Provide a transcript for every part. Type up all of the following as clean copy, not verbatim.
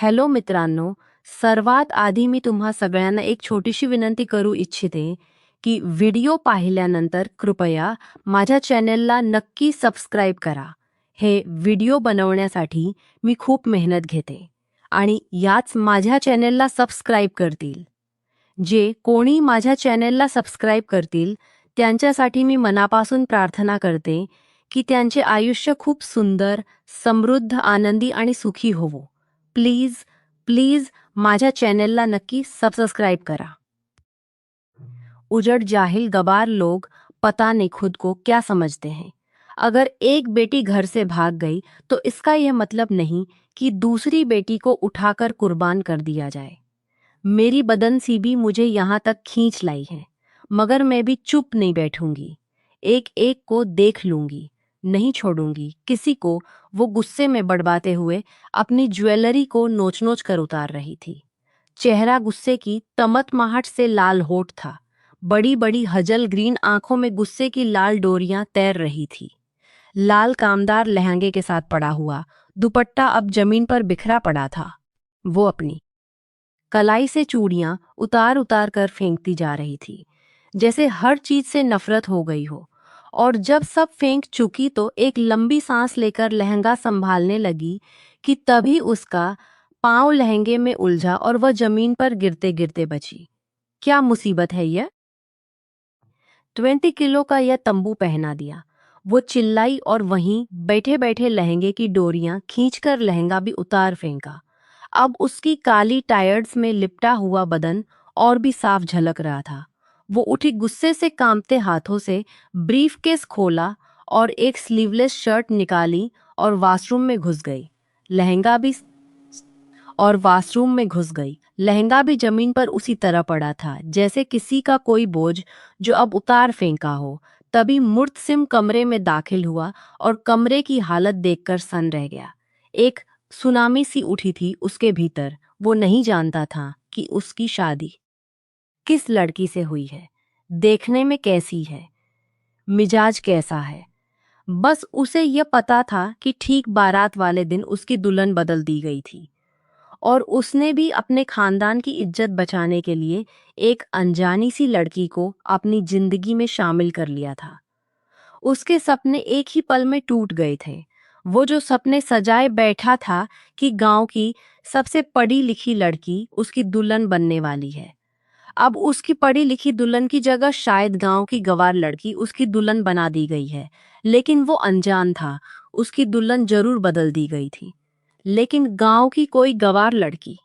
Hello मित्रांनो, सर्वात आधी मी तुम्हा सगळ्यांना एक छोटीशी विनंती करू इच्छिते की व्हिडिओ पाहिल्यानंतर कृपया माझ्या चॅनेलला नक्की सबस्क्राईब करा. हे व्हिडिओ बनवण्यासाठी मी खूप मेहनत घेते आणि याच माझ्या चॅनेलला सबस्क्राईब करतील. जे कोणी माझ्या चॅनेलला सबस्क्राईब करतील त्यांच्यासाठी मी मनापासून प्रार्थना करते की त्यांचे आयुष्य खूप सुंदर, समृद्ध, आनंदी आणि सुखी होवो. प्लीज प्लीज माझ्या चैनल नक्की सबस्क्राइब करा. उजड़ जाहिल गवार लोग पता नहीं खुद को क्या समझते हैं. अगर एक बेटी घर से भाग गई तो इसका यह मतलब नहीं कि दूसरी बेटी को उठाकर कुर्बान कर दिया जाए. मेरी बदनसीबी मुझे यहाँ तक खींच लाई है, मगर मैं भी चुप नहीं बैठूंगी. एक एक को देख लूंगी, नहीं छोड़ूंगी किसी को. वो गुस्से में बड़बाते हुए अपनी ज्वेलरी को नोच नोच कर उतार रही थी. चेहरा गुस्से की तमतमाहट से लाल होठ था. बड़ी बड़ी हजल ग्रीन आंखों में गुस्से की लाल डोरियां तैर रही थी. लाल कामदार लहंगे के साथ पड़ा हुआ दुपट्टा अब जमीन पर बिखरा पड़ा था. वो अपनी कलाई से चूड़ियां उतार उतार कर फेंकती जा रही थी, जैसे हर चीज से नफरत हो गई हो. और जब सब फेंक चुकी तो एक लंबी सांस लेकर लहंगा संभालने लगी कि तभी उसका पांव लहंगे में उलझा और वह जमीन पर गिरते गिरते बची. क्या मुसीबत है यह? 20 किलो का यह तंबू पहना दिया, वो चिल्लाई और वहीं बैठे बैठे लहंगे की डोरियां खींचकर लहंगा भी उतार फेंका. अब उसकी काली टायर्ड्स में लिपटा हुआ बदन और भी साफ झलक रहा था. वो उठी, गुस्से से कांपते हाथों से ब्रीफकेस खोला और एक स्लीवलेस शर्ट निकाली और वॉशरूम में घुस गई. लहंगा भी लहंगा भी जमीन पर उसी तरह पड़ा था जैसे किसी का कोई बोझ जो अब उतार फेंका हो. तभी मुर्तसिम कमरे में दाखिल हुआ और कमरे की हालत देखकर सन रह गया. एक सुनामी सी उठी थी उसके भीतर. वो नहीं जानता था कि उसकी शादी किस लड़की से हुई है, देखने में कैसी है, मिजाज कैसा है. बस उसे यह पता था कि ठीक बारात वाले दिन उसकी दुल्हन बदल दी गई थी और उसने भी अपने खानदान की इज्जत बचाने के लिए एक अनजानी सी लड़की को अपनी जिंदगी में शामिल कर लिया था. उसके सपने एक ही पल में टूट गए थे. वो जो सपने सजाए बैठा था कि गांव की सबसे पढ़ी लिखी लड़की उसकी दुल्हन बनने वाली है, अब उसकी पढ़ी लिखी दुल्हन की जगह शायद गांव की गवार लड़की उसकी दुल्हन बना दी गई है. लेकिन वो अनजान था, उसकी दुल्हन जरूर बदल दी गई थी, लेकिन गांव की कोई गवार लड़की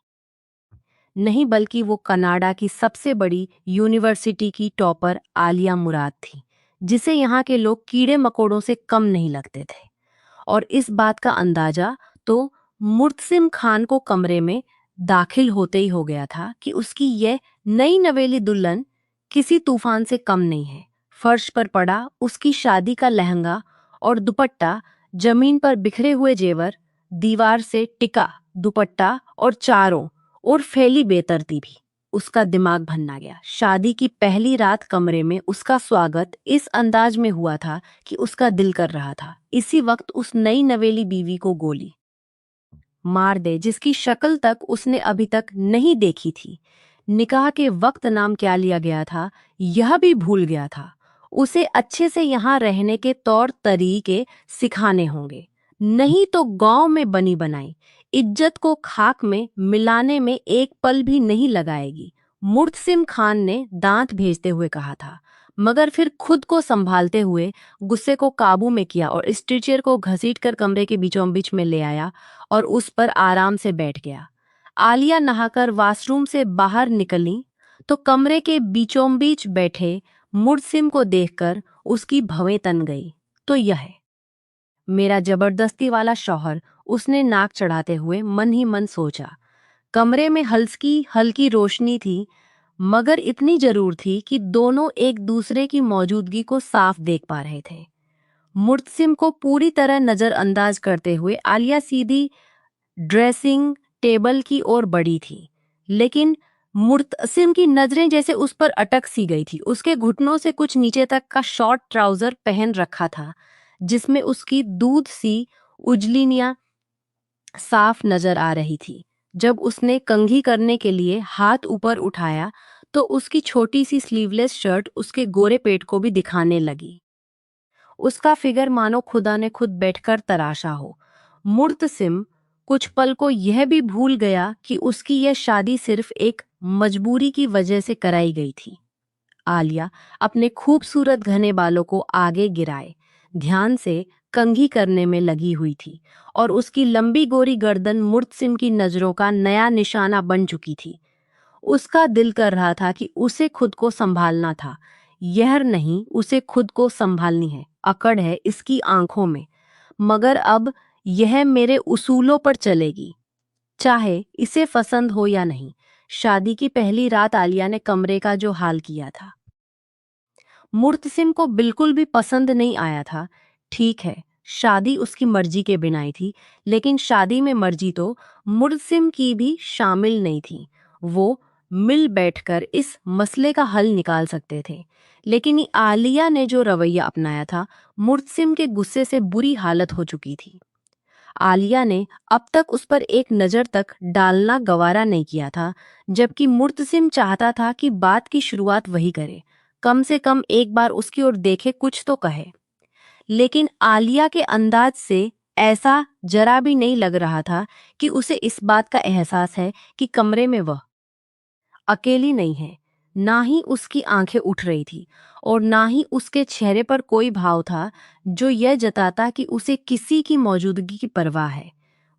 नहीं, बल्कि वो कनाडा की सबसे बड़ी यूनिवर्सिटी की टॉपर आलिया मुराद थी, जिसे यहाँ के लोग कीड़े मकोड़ों से कम नहीं लगते थे. और इस बात का अंदाजा तो मुर्तसिम खान को कमरे में दाखिल होते ही हो गया था कि उसकी यह नई नवेली दुल्हन किसी तूफान से कम नहीं है. फर्श पर पड़ा उसकी शादी का लहंगा और दुपट्टा, जमीन पर बिखरे हुए जेवर, दीवार से टिका दुपट्टा और चारों और फैली बेतरतीबी. उसका दिमाग भन्ना गया. शादी की पहली रात कमरे में उसका स्वागत इस अंदाज में हुआ था कि उसका दिल कर रहा था इसी वक्त उस नई नवेली बीवी को गोली मार दे जिसकी शक्ल तक उसने अभी तक नहीं देखी थी. निकाह के वक्त नाम क्या लिया गया था यह भी भूल गया था. उसे अच्छे से यहाँ रहने के तौर तरीके सिखाने होंगे, नहीं तो गांव में बनी बनाई इज्जत को खाक में मिलाने में एक पल भी नहीं लगाएगी. मुर्तसिम खान ने दांत भेजते हुए कहा था, मगर फिर खुद को संभालते हुए गुस्से को काबू में किया और स्ट्रेचर को घसीटकर कमरे के बीचों बीच में ले आया और उस पर आराम से बैठ गया. आलिया नहाकर वॉशरूम से बाहर निकली तो कमरे के बीचों बीच बैठे मुर्तसिम को देखकर उसकी भवें तन गई. तो यह है मेरा जबरदस्ती वाला शौहर, उसने नाक चढ़ाते हुए मन ही मन सोचा. कमरे में हल्की हल्की रोशनी थी, मगर इतनी जरूर थी कि दोनों एक दूसरे की मौजूदगी को साफ देख पा रहे थे. मुर्तसिम को पूरी तरह नजरअंदाज करते हुए आलिया सीधी ड्रेसिंग टेबल की ओर बढ़ी थी, लेकिन मुर्तसिम की नजरें जैसे उस पर अटक सी गई थी. उसके घुटनों से कुछ नीचे तक का शॉर्ट ट्राउजर पहन रखा था, जिसमें उसकी दूध सी उजलियां साफ नजर आ रही थी. जब उसने कंघी करने के लिए हाथ ऊपर उठाया तो उसकी छोटी सी स्लीवलेस शर्ट उसके गोरे पेट को भी दिखाने लगी। उसका फिगर मानो खुदा ने खुद बैठकर तराशा हो। मुर्तसिम कुछ पल को यह भी भूल गया कि उसकी यह शादी सिर्फ एक मजबूरी की वजह से कराई गई थी। आलिया अपने खूबसूरत घने बालों को आगे गिराए ध्यान से कंघी करने में लगी हुई थी और उसकी लंबी गोरी गर्दन मुर्तसिम की नजरों का नया निशाना बन चुकी थी। उसका दिल कर रहा था कि उसे खुद को संभालना था। यह नहीं, उसे खुद को संभालनी है। अकड़ है इसकी आंखों में, मगर अब यह मेरे उसूलों पर चलेगी, चाहे इसे पसंद हो या नहीं। शादी की पहली रात आलिया ने कमरे का जो हाल किया था, मुर्तसिम को बिल्कुल भी पसंद नहीं आया था। ठीक है, शादी उसकी मर्जी के बिना ही थी, लेकिन शादी में मर्जी तो मुर्तसिम की भी शामिल नहीं थी। वो मिल बैठकर इस मसले का हल निकाल सकते थे, लेकिन आलिया ने जो रवैया अपनाया था, मुर्तसिम के गुस्से से बुरी हालत हो चुकी थी। आलिया ने अब तक उस पर एक नज़र तक डालना गवारा नहीं किया था, जबकि मुर्तसिम चाहता था कि बात की शुरुआत वही करे, कम से कम एक बार उसकी ओर देखे, कुछ तो कहे। लेकिन आलिया के अंदाज से ऐसा जरा भी नहीं लग रहा था कि उसे इस बात का एहसास है कि कमरे में वह अकेली नहीं है। ना ही उसकी आंखें उठ रही थी और ना ही उसके चेहरे पर कोई भाव था जो यह जताता कि उसे किसी की मौजूदगी की परवाह है।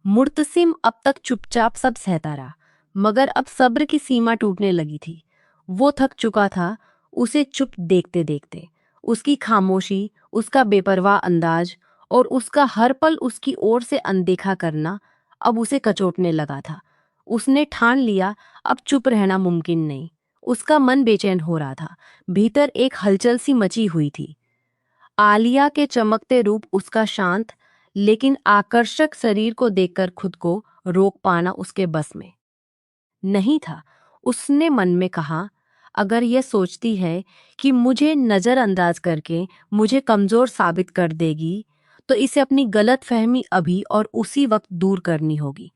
मुर्तसिम अब तक चुपचाप सब सहता रहा, मगर अब सब्र की सीमा टूटने लगी थी। वो थक चुका था उसे चुप देखते देखते। उसकी खामोशी, उसका बेपरवाह अंदाज और उसका हर पल उसकी ओर से अनदेखा करना अब उसे कचोटने लगा था। उसने ठान लिया अब चुप रहना मुमकिन नहीं। उसका मन बेचैन हो रहा था, भीतर एक हलचल सी मची हुई थी। आलिया के चमकते रूप, उसका शांत लेकिन आकर्षक शरीर को देखकर खुद को रोक पाना उसके बस में नहीं था। उसने मन में कहा, अगर यह सोचती है कि मुझे नज़रअंदाज करके मुझे कमज़ोर साबित कर देगी, तो इसे अपनी गलत फहमी अभी और उसी वक्त दूर करनी होगी।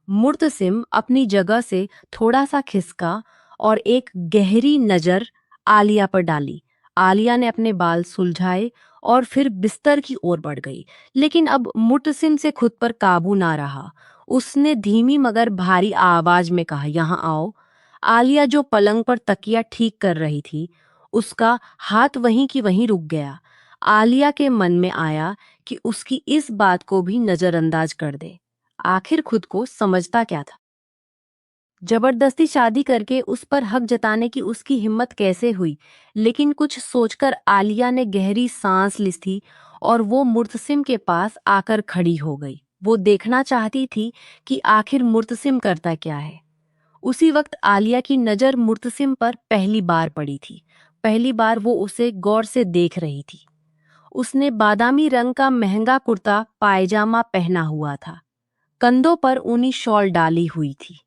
मुर्तसिम अपनी जगह से थोड़ा सा खिसका और एक गहरी नज़र आलिया पर डाली। आलिया ने अपने बाल सुलझाए और फिर बिस्तर की ओर बढ़ गई, लेकिन अब मुर्तसिम से खुद पर काबू ना रहा। उसने धीमी मगर भारी आवाज में कहा, यहाँ आओ। आलिया जो पलंग पर तकिया ठीक कर रही थी, उसका हाथ वहीं की वहीं रुक गया। आलिया के मन में आया कि उसकी इस बात को भी नजरअंदाज कर दे। आखिर खुद को समझता क्या था? जबरदस्ती शादी करके उस पर हक जताने की उसकी हिम्मत कैसे हुई? लेकिन कुछ सोचकर आलिया ने गहरी सांस ली थी और वो मुर्तसिम के पास आकर खड़ी हो गई। वो देखना चाहती थी कि आखिर मुर्तसिम करता क्या है। उसी वक्त आलिया की नज़र मुर्तसिम पर पहली बार पड़ी थी। पहली बार वो उसे गौर से देख रही थी। उसने बादामी रंग का महंगा कुर्ता पायजामा पहना हुआ था, कंधों पर ऊनी शॉल डाली हुई थी।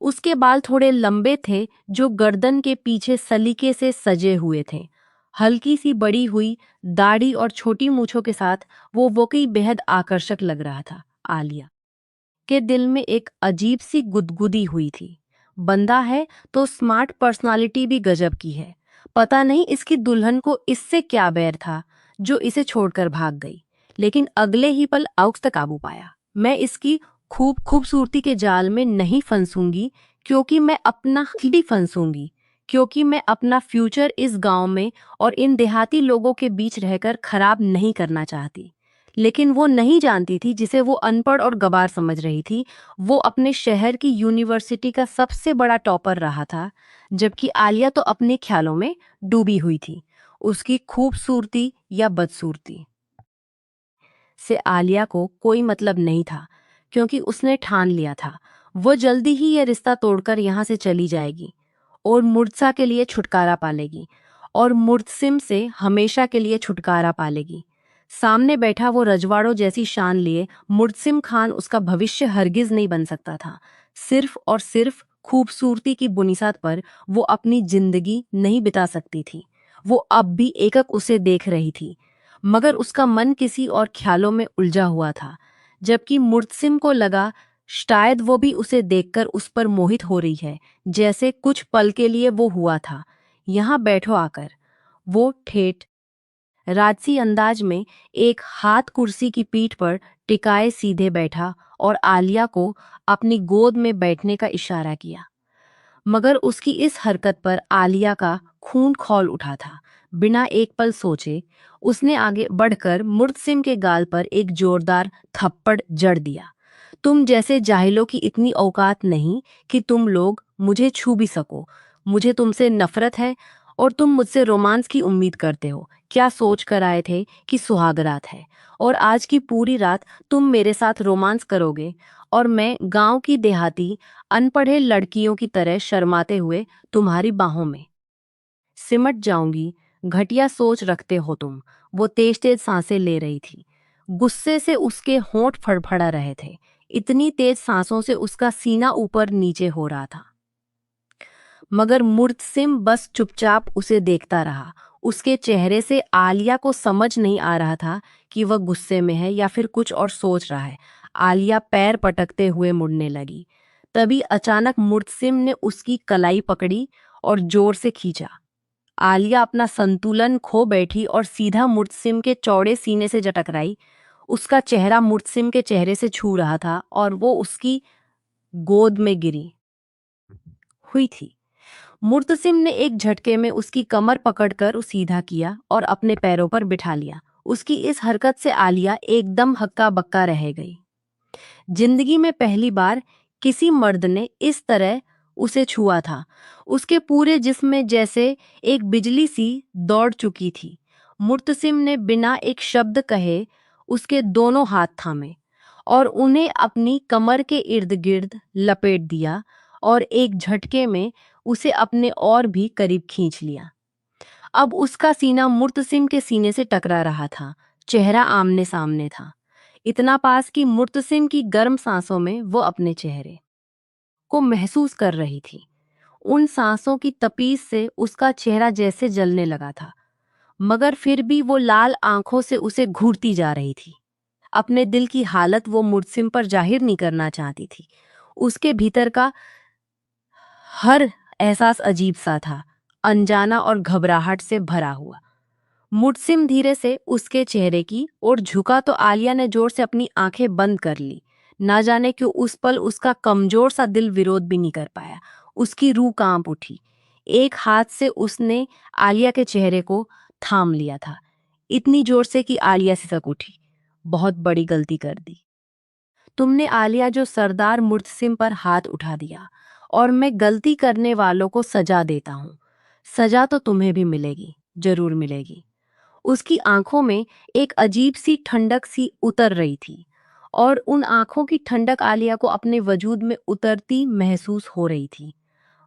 उसके बाल थोड़े लंबे थे जो गर्दन के पीछे सलीके से सजे हुए थे। हल्की सी बड़ी हुई दाढ़ी और छोटी मूंछों के साथ वो वाकई बेहद आकर्षक लग रहा था। आलिया के दिल में एक अजीब सी गुदगुदी हुई थी। बंदा है तो स्मार्ट, पर्सनालिटी भी गजब की है। पता नहीं इसकी दुल्हन को इससे क्या बैर था जो इसे छोड़कर भाग गई। लेकिन अगले ही पल औक्स तक काबू पाया। मैं इसकी खूबसूरती के जाल में नहीं फंसूंगी, क्योंकि मैं अपना ही फंसूंगी, क्योंकि मैं अपना फ्यूचर इस गांव में और इन देहाती लोगों के बीच रहकर खराब नहीं करना चाहती। लेकिन वो नहीं जानती थी, जिसे वो अनपढ़ और गवार समझ रही थी, वो अपने शहर की यूनिवर्सिटी का सबसे बड़ा टॉपर रहा था, जबकि आलिया तो अपने ख्यालों में डूबी हुई थी। उसकी खूबसूरती या बदसूरती से आलिया को कोई मतलब नहीं था, क्योंकि उसने ठान लिया था वो जल्दी ही यह रिश्ता तोड़कर यहाँ से चली जाएगी और मुर्तसा के लिए छुटकारा पालेगी और मुर्तसिम से हमेशा के लिए छुटकारा पालेगी। सामने बैठा वो रजवाड़ों जैसी शान लिए मुर्तसिम खान उसका भविष्य हरगिज नहीं बन सकता था। सिर्फ और सिर्फ खूबसूरती की बुनियाद पर वो अपनी जिंदगी नहीं बिता सकती थी। वो अब भी एकक उसे देख रही थी, मगर उसका मन किसी और ख्यालों में उलझा हुआ था। जबकि मुर्तसिम को लगा शायद वो भी उसे देखकर उस पर मोहित हो रही है, जैसे कुछ पल के लिए वो हुआ था। यहाँ बैठो आकर। वो ठेठ राजसी अंदाज में एक हाथ कुर्सी की पीठ पर टिकाए सीधे बैठा और आलिया को अपनी गोद में बैठने का इशारा किया। मगर उसकी इस हरकत पर आलिया का खून खौल उठा था। बिना एक पल सोचे उसने आगे बढ़कर मुर्तसिम के गाल पर एक जोरदार थप्पड़ जड़ दिया। तुम जैसे जाहिलों की इतनी औकात नहीं कि तुम लोग मुझे छू भी सको। मुझे तुमसे नफरत है और तुम मुझसे रोमांस की उम्मीद करते हो। क्या सोच कर आए थे कि सुहागरात है और आज की पूरी रात तुम मेरे साथ रोमांस करोगे और मैं गांव की देहाती अनपढ़े लड़कियों की तरह शर्माते हुए तुम्हारी बाहों में सिमट जाऊंगी। घटिया सोच रखते हो तुम। वो तेज तेज सांसें ले रही थी। गुस्से से उसके होंठ फड़फड़ा रहे थे। इतनी तेज सांसों से उसका सीना ऊपर नीचे हो रहा था। मगर मुर्तसिम बस चुपचाप उसे देखता रहा। उसके चेहरे से आलिया को समझ नहीं आ रहा था कि वह गुस्से में है या फिर कुछ और सोच रहा है। आलिया पैर पटकते हुए मुड़ने लगी। तभी अचानक मुर्तसिम ने उसकी कलाई पकड़ी और जोर से खींचा। आलिया अपना संतुलन खो बैठी और सीधा मुर्तसिम के चौड़े सीने से जा टकराई। उसका चेहरा मुर्तसिम के चेहरे से छू रहा था और वो उसकी गोद में गिरी हुई थी। मुर्तसिम ने एक झटके में उसकी कमर पकड़कर उसे सीधा किया और अपने पैरों पर बिठा लिया। उसकी इस हरकत से आलिया एकदम हक्का बक्का रह गई। जिंदगी में पहली बार किसी मर्द ने इस तरह उसे छुआ था। उसके पूरे जिस्म में जैसे एक बिजली सी दौड़ चुकी थी। मुर्तसिम ने बिना एक शब्द कहे उसके दोनों हाथ थामे और उन्हें अपनी कमर के इर्द गिर्द लपेट दिया और एक झटके में उसे अपने और भी करीब खींच लिया। अब उसका सीना मुर्तसिम के सीने से टकरा रहा था। चेहरा आमने सामने था, इतना पास कि मुर्तसिम की गर्म सांसों में वो अपने चेहरे को महसूस कर रही थी। उन सांसों की तपीस से उसका चेहरा जैसे जलने लगा था, मगर फिर भी वो लाल आंखों से उसे घूरती जा रही थी। अपने दिल की हालत वो मुर्तसिम पर जाहिर नहीं करना चाहती थी। उसके भीतर का हर एहसास अजीब सा था, अनजाना और घबराहट से भरा हुआ। मुर्तसिम धीरे से उसके चेहरे की ओर झुका तो आलिया ने जोर से अपनी आंखें बंद कर ली। ना जाने क्यों उस पल उसका कमजोर सा दिल विरोध भी नहीं कर पाया। उसकी रूह कांप उठी। एक हाथ से उसने आलिया के चेहरे को थाम लिया था, इतनी जोर से कि आलिया सिसक उठी। बहुत बड़ी गलती कर दी तुमने आलिया, जो सरदार मुर्तसिम पर हाथ उठा दिया। और मैं गलती करने वालों को सजा देता हूँ। सजा तो तुम्हें भी मिलेगी, जरूर मिलेगी। उसकी आंखों में एक अजीब सी ठंडक सी उतर रही थी और उन आंखों की ठंडक आलिया को अपने वजूद में उतरती महसूस हो रही थी।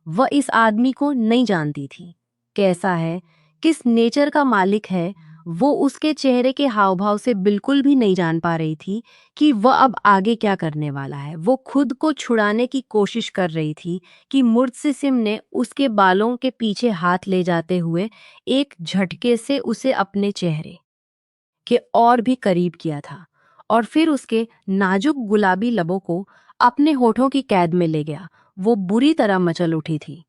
वह इस आदमी को नहीं जानती थी। कैसा है, किस नेचर का मालिक है, वो उसके चेहरे के हाव भाव से बिल्कुल भी नहीं जान पा रही थी कि वह अब आगे क्या करने वाला है। वो खुद को छुड़ाने की कोशिश कर रही थी कि मुर्तसिम ने उसके बालों के पीछे हाथ ले जाते हुए एक झटके से उसे अपने चेहरे के और भी करीब किया था और फिर उसके नाजुक गुलाबी लबों को अपने होठों की कैद में ले गया। वो बुरी तरह मचल उठी थी,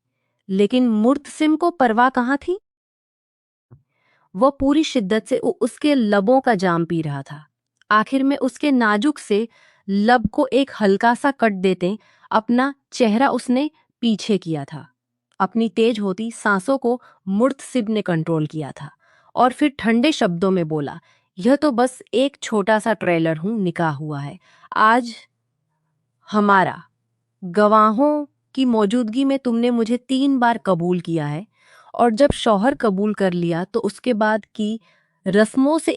लेकिन मुर्तसिम को परवाह कहाँ थी। वह पूरी शिद्दत से उसके लबों का जाम पी रहा था। आखिर में उसके नाजुक से लब को एक हल्का सा कट देते अपना चेहरा उसने पीछे किया था। अपनी तेज होती सांसों को मुर्तसिब ने कंट्रोल किया था और फिर ठंडे शब्दों में बोला, यह तो बस एक छोटा सा ट्रेलर हूं, निकाह हुआ है आज हमारा। गवाहों की मौजूदगी में तुमने मुझे 3 बार कबूल किया है और जब शौहर कबूल कर लिया तो उसके बाद की रस्मों से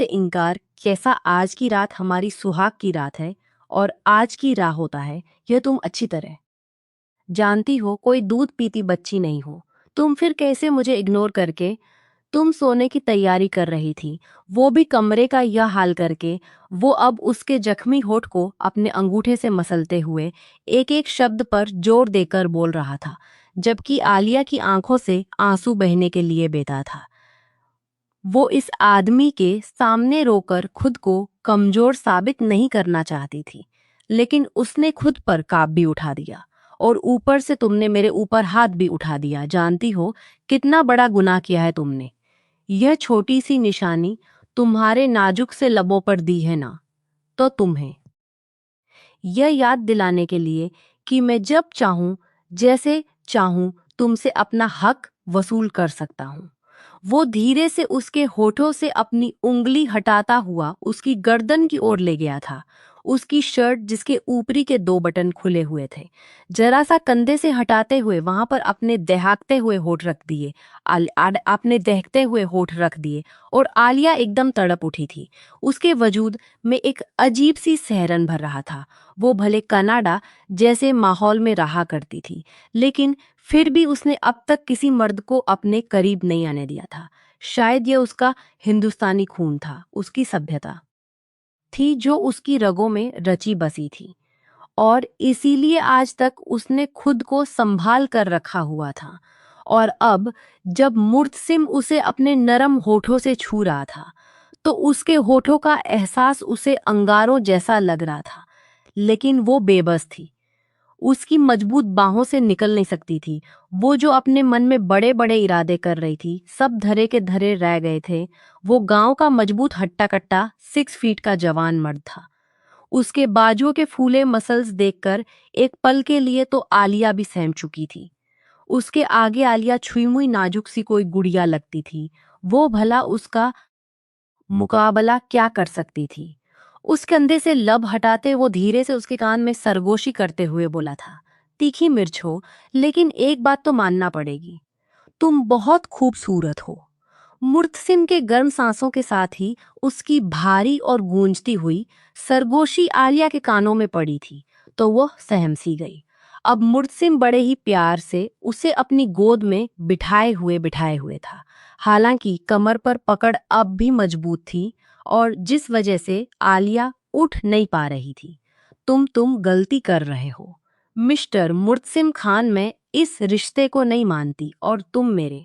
इनकार कैसा आज की रात हमारी सुहाग की रात है और आज की राह होता है, यह तुम अच्छी तरह जानती हो। कोई दूध पीती बच्ची नहीं हो तुम, फिर कैसे मुझे इग्नोर करके तुम सोने की तैयारी कर रही थी, वो भी कमरे का यह हाल करके। वो अब उसके जख्मी होठ को अपने अंगूठे से मसलते हुए एक एक शब्द पर जोर देकर बोल रहा था, जबकि आलिया की आंखों से आंसू बहने के लिए बेता था। वो इस आदमी के सामने रोकर खुद को कमजोर साबित नहीं करना चाहती थी। लेकिन उसने खुद पर काब भी उठा दिया और ऊपर से तुमने मेरे ऊपर हाथ भी उठा दिया। जानती हो कितना बड़ा गुनाह किया है तुमने। यह छोटी सी निशानी तुम्हारे नाजुक से लबों पर दी है ना, तो तुम्हें यह याद दिलाने के लिए कि मैं जब चाहूं, जैसे चाहूं, तुमसे अपना हक वसूल कर सकता हूं। वो धीरे से उसके होठों से अपनी उंगली हटाता हुआ उसकी गर्दन की ओर ले गया था। उसकी शर्ट जिसके ऊपरी के 2 बटन खुले हुए थे, जरा सा कंधे से हटाते हुए वहां पर अपने दहकते हुए होठ रख दिए। अपने दहकते हुए होठ रख दिए और आलिया एकदम तड़प उठी थी। उसके वजूद में एक अजीब सी सहरन भर रहा था। वो भले कनाडा जैसे माहौल में रहा करती थी, लेकिन फिर भी उसने अब तक किसी मर्द को अपने करीब नहीं आने दिया था। शायद यह उसका हिंदुस्तानी खून था, उसकी सभ्यता थी जो उसकी रगों में रची बसी थी, और इसीलिए आज तक उसने खुद को संभाल कर रखा हुआ था। और अब जब मुर्तसिम उसे अपने नरम होठों से छू रहा था, तो उसके होठों का एहसास उसे अंगारों जैसा लग रहा था। लेकिन वो बेबस थी, उसकी मजबूत बाहों से निकल नहीं सकती थी। वो जो अपने मन में बड़े बड़े इरादे कर रही थी, सब धरे के धरे रह गए थे। वो गांव का मजबूत हट्टा कट्टा 6 फीट का जवान मर्द था। उसके बाजुओं के फूले मसल्स देखकर एक पल के लिए तो आलिया भी सहम चुकी थी। उसके आगे आलिया छुई मुई नाजुक सी कोई गुड़िया लगती थी। वो भला उसका मुकाबला क्या कर सकती थी। उस कंधे से लब हटाते वो धीरे से उसके कान में सरगोशी करते हुए बोला था, तीखी मिर्च हो, लेकिन एक बात तो मानना पड़ेगी, तुम बहुत खूबसूरत हो। मुर्तसिम के गर्म सांसों के साथ ही उसकी भारी और गूंजती हुई सरगोशी आलिया के कानों में पड़ी थी, तो वह सहम सी गई। अब मुर्तसिम बड़े ही प्यार से उसे अपनी गोद में बिठाए हुए था। हालांकि कमर पर पकड़ अब भी मजबूत थी, और जिस वजह से आलिया उठ नहीं पा रही थी। तुम गलती कर रहे हो मिस्टर मुर्तसिम खान, मैं इस रिश्ते को नहीं मानती, और तुम मेरे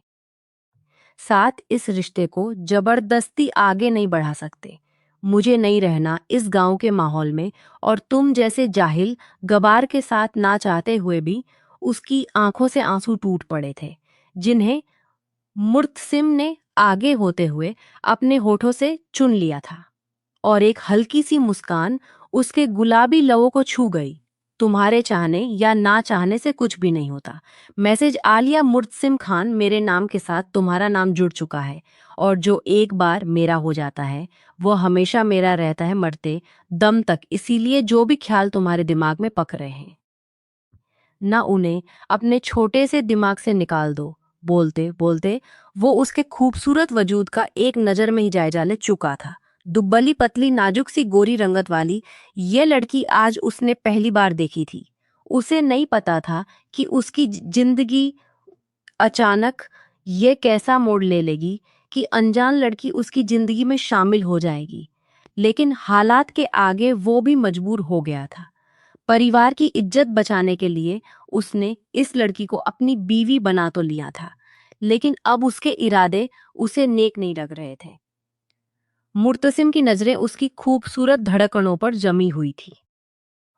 साथ इस रिश्ते को जबरदस्ती आगे नहीं बढ़ा सकते। मुझे नहीं रहना इस गांव के माहौल में, और तुम जैसे जाहिल गवार के साथ ना चाहते हुए भी। उसकी आंखों से आंसू टूट पड़े थे, जिन्हें मुर्तसिम ने आगे होते हुए अपने होठों से चुन लिया था, और एक हल्की सी मुस्कान उसके गुलाबी लवों को छू गई। तुम्हारे चाहने या ना चाहने से कुछ भी नहीं होता। मैसेज आलिया मुर्तसिम खान, मेरे नाम के साथ तुम्हारा नाम जुड़ चुका है, और जो एक बार मेरा हो जाता है वो हमेशा मेरा रहता है, मरते दम तक। इसीलिए जो भी ख्याल तुम्हारे दिमाग में पक रहे हैं ना, उन्हें अपने छोटे से दिमाग से निकाल दो। बोलते बोलते वो उसके खूबसूरत वजूद का एक नज़र में ही जायजा ले चुका था। दुब्बली पतली नाजुक सी गोरी रंगत वाली ये लड़की आज उसने पहली बार देखी थी। उसे नहीं पता था कि उसकी जिंदगी अचानक ये कैसा मोड़ ले लेगी, कि अनजान लड़की उसकी जिंदगी में शामिल हो जाएगी। लेकिन हालात के आगे वो भी मजबूर हो गया था। परिवार की इज्जत बचाने के लिए उसने इस लड़की को अपनी बीवी बना तो लिया था, लेकिन अब उसके इरादे उसे नेक नहीं लग रहे थे। मुर्तसिम की नजरें उसकी खूबसूरत धड़कनों पर जमी हुई थी।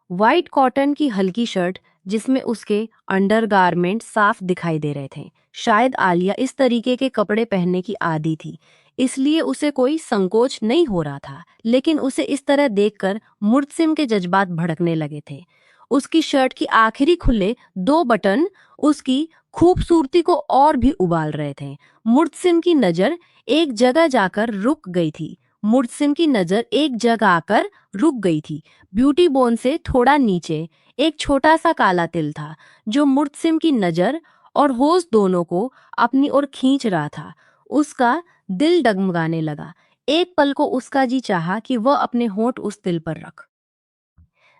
वाइट कॉटन की हल्की शर्ट जिसमें उसके अंडरगारमेंट साफ दिखाई दे रहे थे। शायद आलिया इस तरीके के कपड़े पहनने की आदी थी, इसलिए उसे कोई संकोच नहीं हो रहा था। लेकिन उसे इस तरह देखकर मुर्तसिम के जज्बात भड़कने लगे थे। उसकी शर्ट की आखिरी खुले 2 बटन उसकी खूबसूरती को और भी उबाल रहे थे। मुर्तसिम की नजर एक जगह जाकर रुक गई थी। मुर्तसिम की नजर एक जगह आकर रुक गई थी। ब्यूटी बोन से थोड़ा नीचे एक छोटा सा काला तिल था, जो मुर्तसिम की नजर और होश दोनों को अपनी ओर खींच रहा था। उसका दिल डगमगाने लगा। एक पल को उसका जी चाहा कि वह अपने होंठ उस तिल पर रख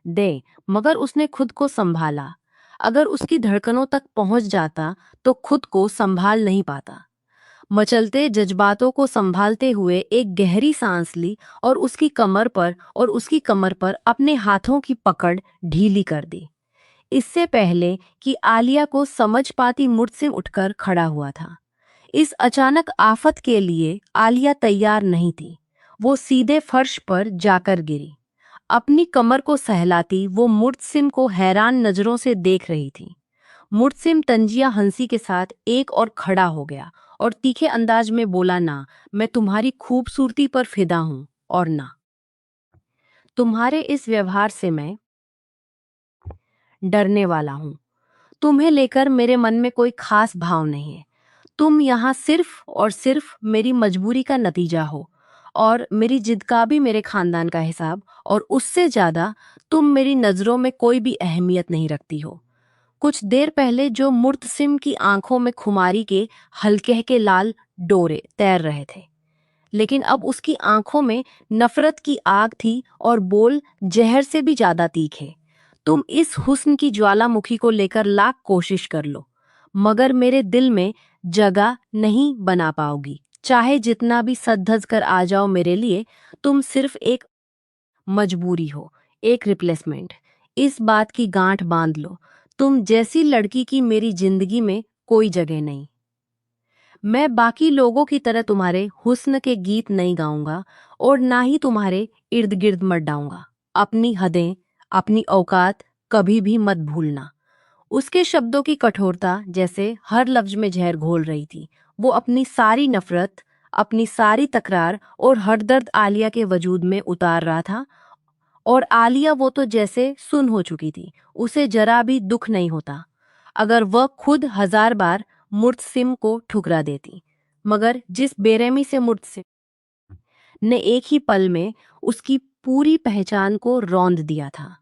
दे, मगर उसने खुद को संभाला। अगर उसकी धड़कनों तक पहुंच जाता तो खुद को संभाल नहीं पाता। मचलते जज्बातों को संभालते हुए एक गहरी सांस ली, और उसकी कमर पर अपने हाथों की पकड़ ढीली कर दी। इससे पहले कि आलिया को समझ पाती, मुर्तसिम उठकर खड़ा हुआ था। इस अचानक आफत के लिए आलिया तैयार नहीं थी। वो सीधे फर्श पर जाकर गिरी। अपनी कमर को सहलाती वो मुर्तसिम को हैरान नजरों से देख रही थी। मुर्तसिम तंजिया हंसी के साथ एक और खड़ा हो गया और तीखे अंदाज में बोला, ना, मैं तुम्हारी खूबसूरती पर फिदा हूं, और ना, तुम्हारे इस व्यवहार से मैं डरने वाला हूं। तुम्हें लेकर मेरे मन में कोई खास भाव नहीं है। तुम यहाँ सिर्फ और सिर्फ मेरी मजबूरी का नतीजा हो, और मेरी जिद का भी मेरे खानदान का हिसाब, और उससे ज्यादा तुम मेरी नजरों में कोई भी अहमियत नहीं रखती हो। कुछ देर पहले जो मुर्तसिम की आंखों में खुमारी के हल्के के लाल डोरे तैर रहे थे, लेकिन अब उसकी आंखों में नफरत की आग थी और बोल जहर से भी ज्यादा तीखे। तुम इस हुस्न की ज्वालामुखी को लेकर लाख कोशिश कर लो, मगर मेरे दिल में जगह नहीं बना पाओगी। चाहे जितना भी सज-धज कर आ जाओ मेरे लिए, तुम सिर्फ एक मजबूरी हो, एक रिप्लेसमेंट। इस बात की गांठ बांध लो, तुम जैसी लड़की की मेरी जिंदगी में कोई जगह नहीं। मैं बाकी लोगों की तरह तुम्हारे हुस्न के गीत नहीं गाऊंगा, और ना ही तुम्हारे इर्द गिर्द मत डाऊंगा। अपनी हदें, अपनी औकात कभी भी मत भूलना। उसके शब्दों की कठोरता जैसे हर लफ्ज में जहर घोल रही थी। वो अपनी सारी नफरत, अपनी सारी तकरार और हरदर्द आलिया के वजूद में उतार रहा था, और आलिया वो तो जैसे सुन हो चुकी थी। उसे जरा भी दुख नहीं होता अगर वह खुद 1000 बार मुर्तसिम को ठुकरा देती, मगर जिस बेरहमी से मुर्तसिम ने एक ही पल में उसकी पूरी पहचान को रौंद दिया था,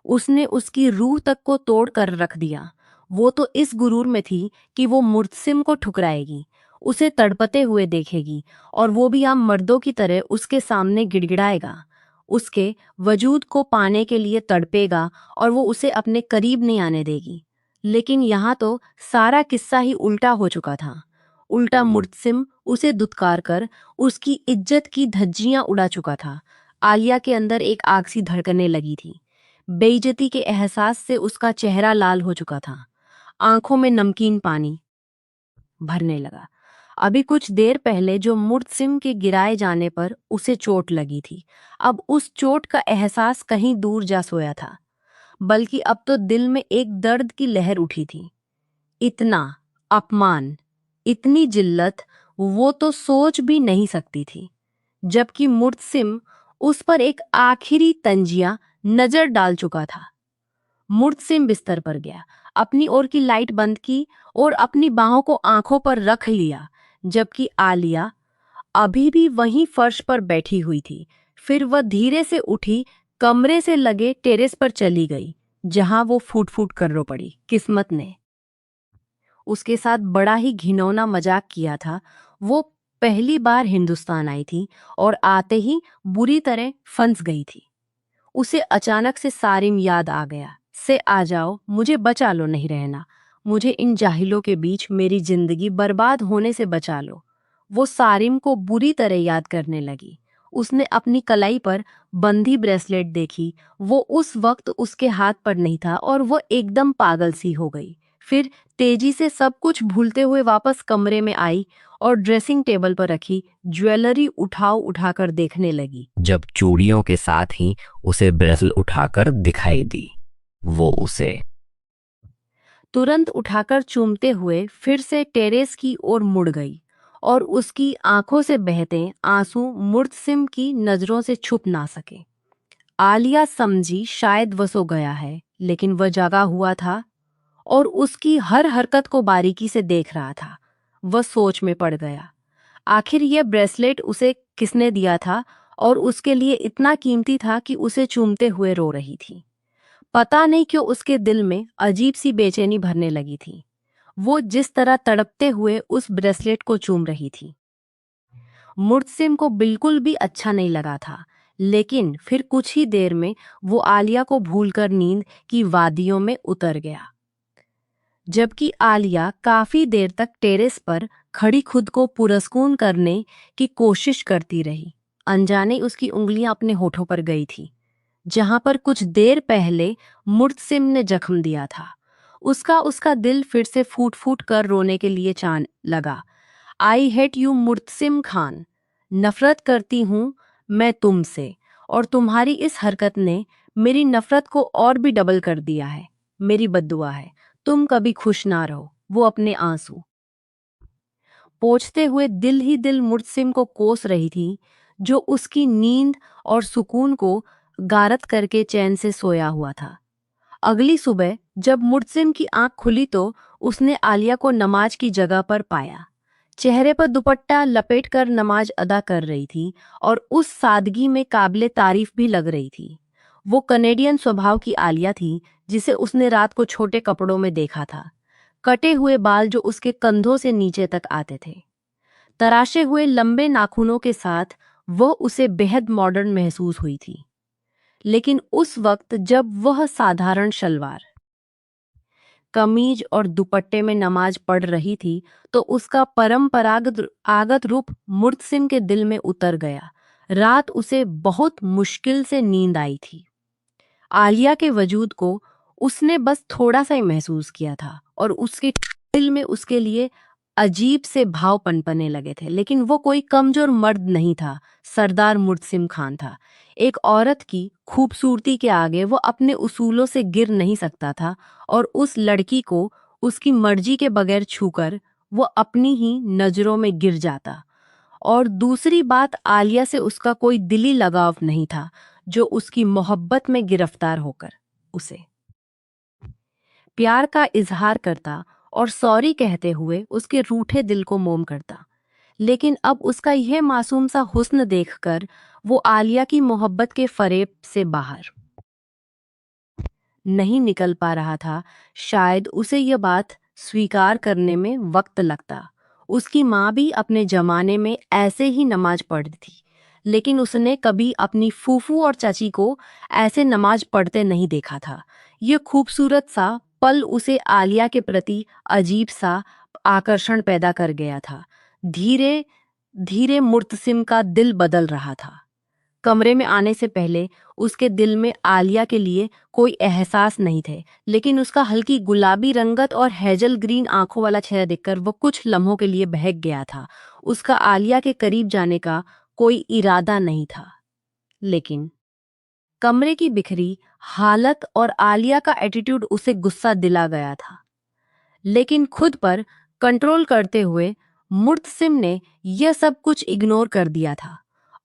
उसने उसकी रूह तक को तोड़ कर रख दिया। वो तो इस गुरूर में थी कि वो मुर्तसिम को ठुकराएगी, उसे तड़पते हुए देखेगी, और वो भी आम मर्दों की तरह उसके सामने गिड़गिड़ाएगा, उसके वजूद को पाने के लिए तड़पेगा, और वो उसे अपने करीब नहीं आने देगी। लेकिन यहाँ तो सारा किस्सा ही उल्टा हो चुका था। उल्टा मुर्तसिम उसे दुत्कार कर उसकी इज्जत की धज्जियां उड़ा चुका था। आलिया के अंदर एक आग सी धड़कने लगी थी। बेइज्जती के एहसास से उसका चेहरा लाल हो चुका था, आंखों में नमकीन पानी भरने लगा। अभी कुछ देर पहले जो मुर्तसिम के गिराए जाने पर उसे चोट लगी थी, अब उस चोट का एहसास कहीं दूर जा सोया था, बल्कि अब तो दिल में एक दर्द की लहर उठी थी। इतना अपमान, इतनी जिल्लत वो तो सोच भी नहीं सकती थी। जबकि मुर्तसिम उस पर एक आखिरी तंजिया नजर डाल चुका था। मुर्तसिम बिस्तर पर गया, अपनी ओर की लाइट बंद की और अपनी बाहों को आंखों पर रख लिया, जबकि आलिया अभी भी वहीं फर्श पर बैठी हुई थी। फिर वह धीरे से उठी, कमरे से लगे टेरेस पर चली गई, जहां वो फूट फूट कर रो पड़ी। किस्मत ने उसके साथ बड़ा ही घिनौना मजाक किया था। वो पहली बार हिंदुस्तान आई थी और आते ही बुरी तरह फंस गई थी। उसे अचानक से सारिम याद आ गया। से आ जाओ, मुझे बचा लो, नहीं रहना, मुझे इन जाहिलों के बीच मेरी जिंदगी बर्बाद होने से बचा लो। वो सारिम को बुरी तरह याद करने लगी। उसने अपनी कलाई पर बंधी ब्रेसलेट देखी। वो उस वक्त उसके हाथ पर नहीं था और वो एकदम पागल सी हो गई। फिर तेजी से सब कुछ भूलते हुए वापस कमरे में आई और ड्रेसिंग टेबल पर रखी ज्वेलरी उठाकर देखने लगी। जब चूड़ियों के साथ ही उसे ब्रेसल उठाकर दिखाई दी, वो उसे तुरंत उठाकर चूमते हुए फिर से टेरेस की ओर मुड़ गई, और उसकी आंखों से बहते आंसू मुर्तसिम की नजरों से छुप ना सके। आलिया समझी शायद वह सो गया है, लेकिन वह जागा हुआ था और उसकी हर हरकत को बारीकी से देख रहा था। वह सोच में पड़ गया, आखिर यह ब्रेसलेट उसे किसने दिया था और उसके लिए इतना कीमती था कि उसे चूमते हुए रो रही थी। पता नहीं क्यों उसके दिल में अजीब सी बेचैनी भरने लगी थी। वो जिस तरह तड़पते हुए उस ब्रेसलेट को चूम रही थी, मुर्तसिम को बिल्कुल भी अच्छा नहीं लगा था। लेकिन फिर कुछ ही देर में वो आलिया को भूलकर नींद की वादियों में उतर गया। जबकि आलिया काफी देर तक टेरेस पर खड़ी खुद को पुरस्कून करने की कोशिश करती रही। अनजाने उसकी उंगलियां अपने होठों पर गई थी, जहां पर कुछ देर पहले मुर्तसिम ने जख्म दिया था। उसका उसका दिल फिर से फूट फूट कर रोने के लिए चान लगा। I hate you Murtasim Khan, नफरत करती हूँ मैं तुमसे, और तुम्हारी इस हरकत ने मेरी नफरत को और भी डबल कर दिया है। मेरी बद्दुआ है, तुम कभी खुश ना रहो। वो अपने आंसू पोंछते हुए दिल ही दिल मुर्तसिम को कोस रही थी, जो उसकी नींद और सुकून को गारत करके चैन से सोया हुआ था। अगली सुबह जब मुर्तसिम की आंख खुली तो उसने आलिया को नमाज की जगह पर पाया। चेहरे पर दुपट्टा लपेटकर नमाज अदा कर रही थी और उस सादगी में काबिले तारीफ भी लग रही थी। वो कनेडियन स्वभाव की आलिया थी जिसे उसने रात को छोटे कपड़ों में देखा था, कटे हुए बाल जो उसके कंधों से नीचे तक आते थे, तराशे हुए लंबे नाखूनों के साथ वह उसे बेहद मॉडर्न महसूस हुई थी। लेकिन उस वक्त जब वह साधारण शलवार कमीज और दुपट्टे में नमाज पढ़ रही थी तो उसका परंपरागत आगत रूप मुर्तसिम के दिल में उतर गया। रात उसे बहुत मुश्किल से नींद आई थी। आलिया के वजूद को उसने बस थोड़ा सा ही महसूस किया था और उसके दिल में उसके लिए अजीब से भाव पनपने लगे थे। लेकिन वो कोई कमजोर मर्द नहीं था, सरदार मुर्तसिम खान था। एक औरत की खूबसूरती के आगे वो अपने उसूलों से गिर नहीं सकता था और उस लड़की को उसकी मर्जी के बगैर छूकर वो अपनी ही नजरों में गिर जाता। और दूसरी बात, आलिया से उसका कोई दिली लगाव नहीं था जो उसकी मोहब्बत में गिरफ्तार होकर उसे प्यार का इजहार करता और सॉरी कहते हुए उसके रूठे दिल को मोम करता। लेकिन अब उसका यह मासूम सा हुस्न देखकर वो आलिया की मोहब्बत के फरेब से बाहर नहीं निकल पा रहा था। शायद उसे यह बात स्वीकार करने में वक्त लगता। उसकी माँ भी अपने जमाने में ऐसे ही नमाज पढ़ती थी, लेकिन उसने कभी अपनी फूफू और चाची को ऐसे नमाज पढ़ते नहीं देखा था। यह खूबसूरत सा पल उसे आलिया के प्रति अजीब सा आकर्षण पैदा कर गया था। धीरे धीरे मुर्तसिम का दिल बदल रहा था। कमरे में आने से पहले उसके दिल में आलिया के लिए कोई एहसास नहीं थे, लेकिन उसका हल्की गुलाबी रंगत और हेजल ग्रीन आंखों वाला चेहरा देखकर वो कुछ लम्हों के लिए बहक गया था। उसका आलिया के करीब जाने का कोई इरादा नहीं था, लेकिन कमरे की बिखरी हालत और आलिया का एटीट्यूड उसे गुस्सा दिला गया था। लेकिन खुद पर कंट्रोल करते हुए मुर्तसिम ने यह सब कुछ इग्नोर कर दिया था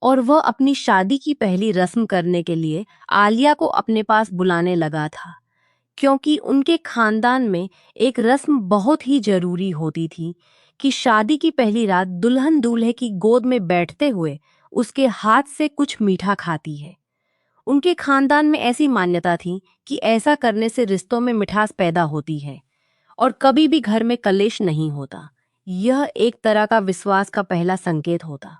और वह अपनी शादी की पहली रस्म करने के लिए आलिया को अपने पास बुलाने लगा था, क्योंकि उनके खानदान में एक रस्म बहुत ही जरूरी होती थी कि शादी की पहली रात दुल्हन दूल्हे की गोद में बैठते हुए उसके हाथ से कुछ मीठा खाती है। उनके खानदान में ऐसी मान्यता थी कि ऐसा करने से रिश्तों में मिठास पैदा होती है और कभी भी घर में कलेश नहीं होता। यह एक तरह का विश्वास का पहला संकेत होता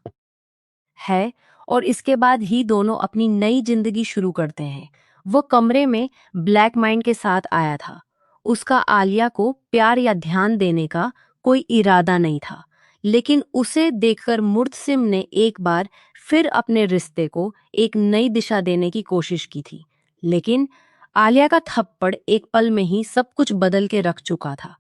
है और इसके बाद ही दोनों अपनी नई जिंदगी शुरू करते हैं। वो कमरे में ब्लैक माइंड के साथ आया था। उसका आलिया को प्यार या ध्यान देने का कोई इरादा नहीं था, लेकिन उसे देखकर मुर्तसिम ने एक बार फिर अपने रिश्ते को एक नई दिशा देने की कोशिश की थी। लेकिन आलिया का थप्पड़ एक पल में ही सब कुछ बदल के रख चुका था।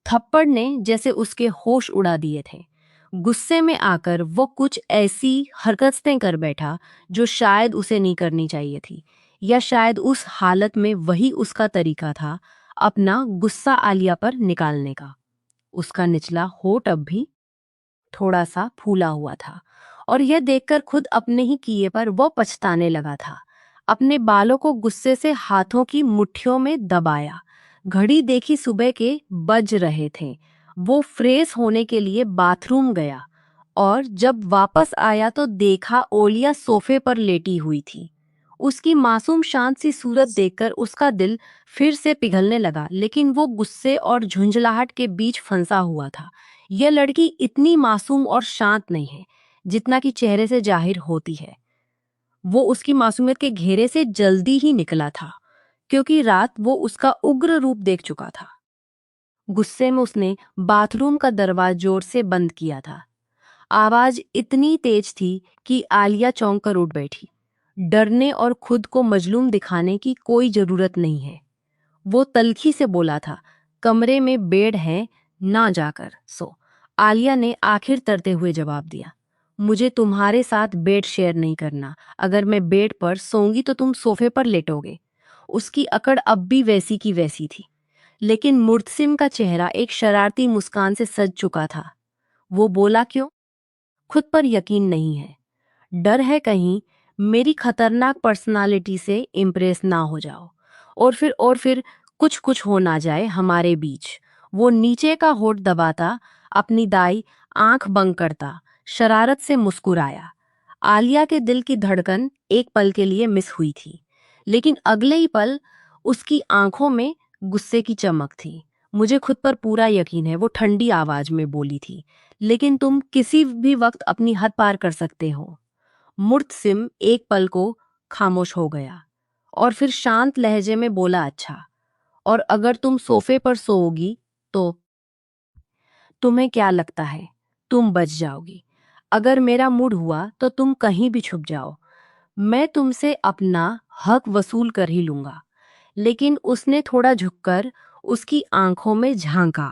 थप्पड़ ने जैसे उसके होश उड़ा दिए थे। गुस्से में आकर वो कुछ ऐसी हरकतें कर बैठा जो शायद उसे नहीं करनी चाहिए थी, या शायद उस हालत में वही उसका तरीका था अपना गुस्सा आलिया पर निकालने का। उसका निचला होठ अब भी थोड़ा सा फूला हुआ था और यह देखकर खुद अपने ही किए पर वो पछताने लगा था। अपने बालों को गुस्से से हाथों की मुट्ठियों में दबाया। घड़ी देखी, सुबह के बज रहे थे। वो फ्रेश होने के लिए बाथरूम गया और जब वापस आया तो देखा ओलिया सोफे पर लेटी हुई थी। उसकी मासूम शांत सी सूरत देखकर उसका दिल फिर से पिघलने लगा, लेकिन वो गुस्से और झुंझलाहट के बीच फंसा हुआ था। यह लड़की इतनी मासूम और शांत नहीं है जितना कि चेहरे से जाहिर होती है। वो उसकी मासूमियत के घेरे से जल्दी ही निकला था, क्योंकि रात वो उसका उग्र रूप देख चुका था। गुस्से में उसने बाथरूम का दरवाजा जोर से बंद किया था। आवाज इतनी तेज थी कि आलिया चौंक कर उठ बैठी। डरने और खुद को मजलूम दिखाने की कोई जरूरत नहीं है, वो तल्खी से बोला था। कमरे में बेड है, ना जाकर सो। आलिया ने आखिर तरते हुए जवाब दिया। मुझे तुम्हारे साथ बेड शेयर नहीं करना। अगर मैं बेड पर सोऊंगी तो तुम सोफे पर लेटोगे। उसकी अकड़ अब भी वैसी की वैसी थी, लेकिन मुर्तसिम का चेहरा एक शरारती मुस्कान से सज चुका था। वो बोला, क्यों? खुद पर यकीन नहीं है? डर है कहीं मेरी खतरनाक पर्सनालिटी से इम्प्रेस ना हो जाओ, और फिर कुछ कुछ हो ना जाए हमारे बीच। वो नीचे का होठ दबाता, अपनी दाई आंख बंद करता, शरारत से मुस्कुराया। आलिया के दिल की धड़कन एक पल के लिए मिस हुई थी, लेकिन अगले ही पल उसकी आंखों में गुस्से की चमक थी। मुझे खुद पर पूरा यकीन है, वो ठंडी आवाज में बोली थी, लेकिन तुम किसी भी वक्त अपनी हद पार कर सकते हो। मुर्तसिम एक पल को खामोश हो गया और फिर शांत लहजे में बोला, अच्छा, और अगर तुम सोफे पर सोओगी तो तुम्हें क्या लगता है तुम बच जाओगी? अगर मेरा मूड हुआ तो तुम कहीं भी छुप जाओ, मैं तुमसे अपना हक वसूल कर ही लूंगा। लेकिन उसने थोड़ा झुककर उसकी आंखों में झांका।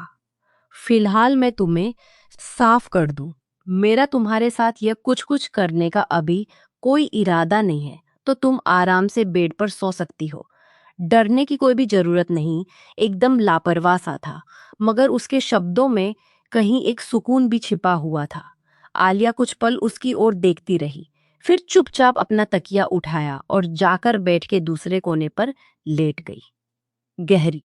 फिलहाल मैं तुम्हें साफ कर दूं, मेरा तुम्हारे साथ यह कुछ कुछ करने का अभी कोई इरादा नहीं है, तो तुम आराम से बेड पर सो सकती हो। डरने की कोई भी जरूरत नहीं। एकदम लापरवाह सा था, मगर उसके शब्दों में कहीं एक सुकून भी छिपा हुआ था। आलिया कुछ पल उसकी ओर देखती रही, फिर चुपचाप अपना तकिया उठाया और जाकर बेड के दूसरे कोने पर लेट गई। गहरी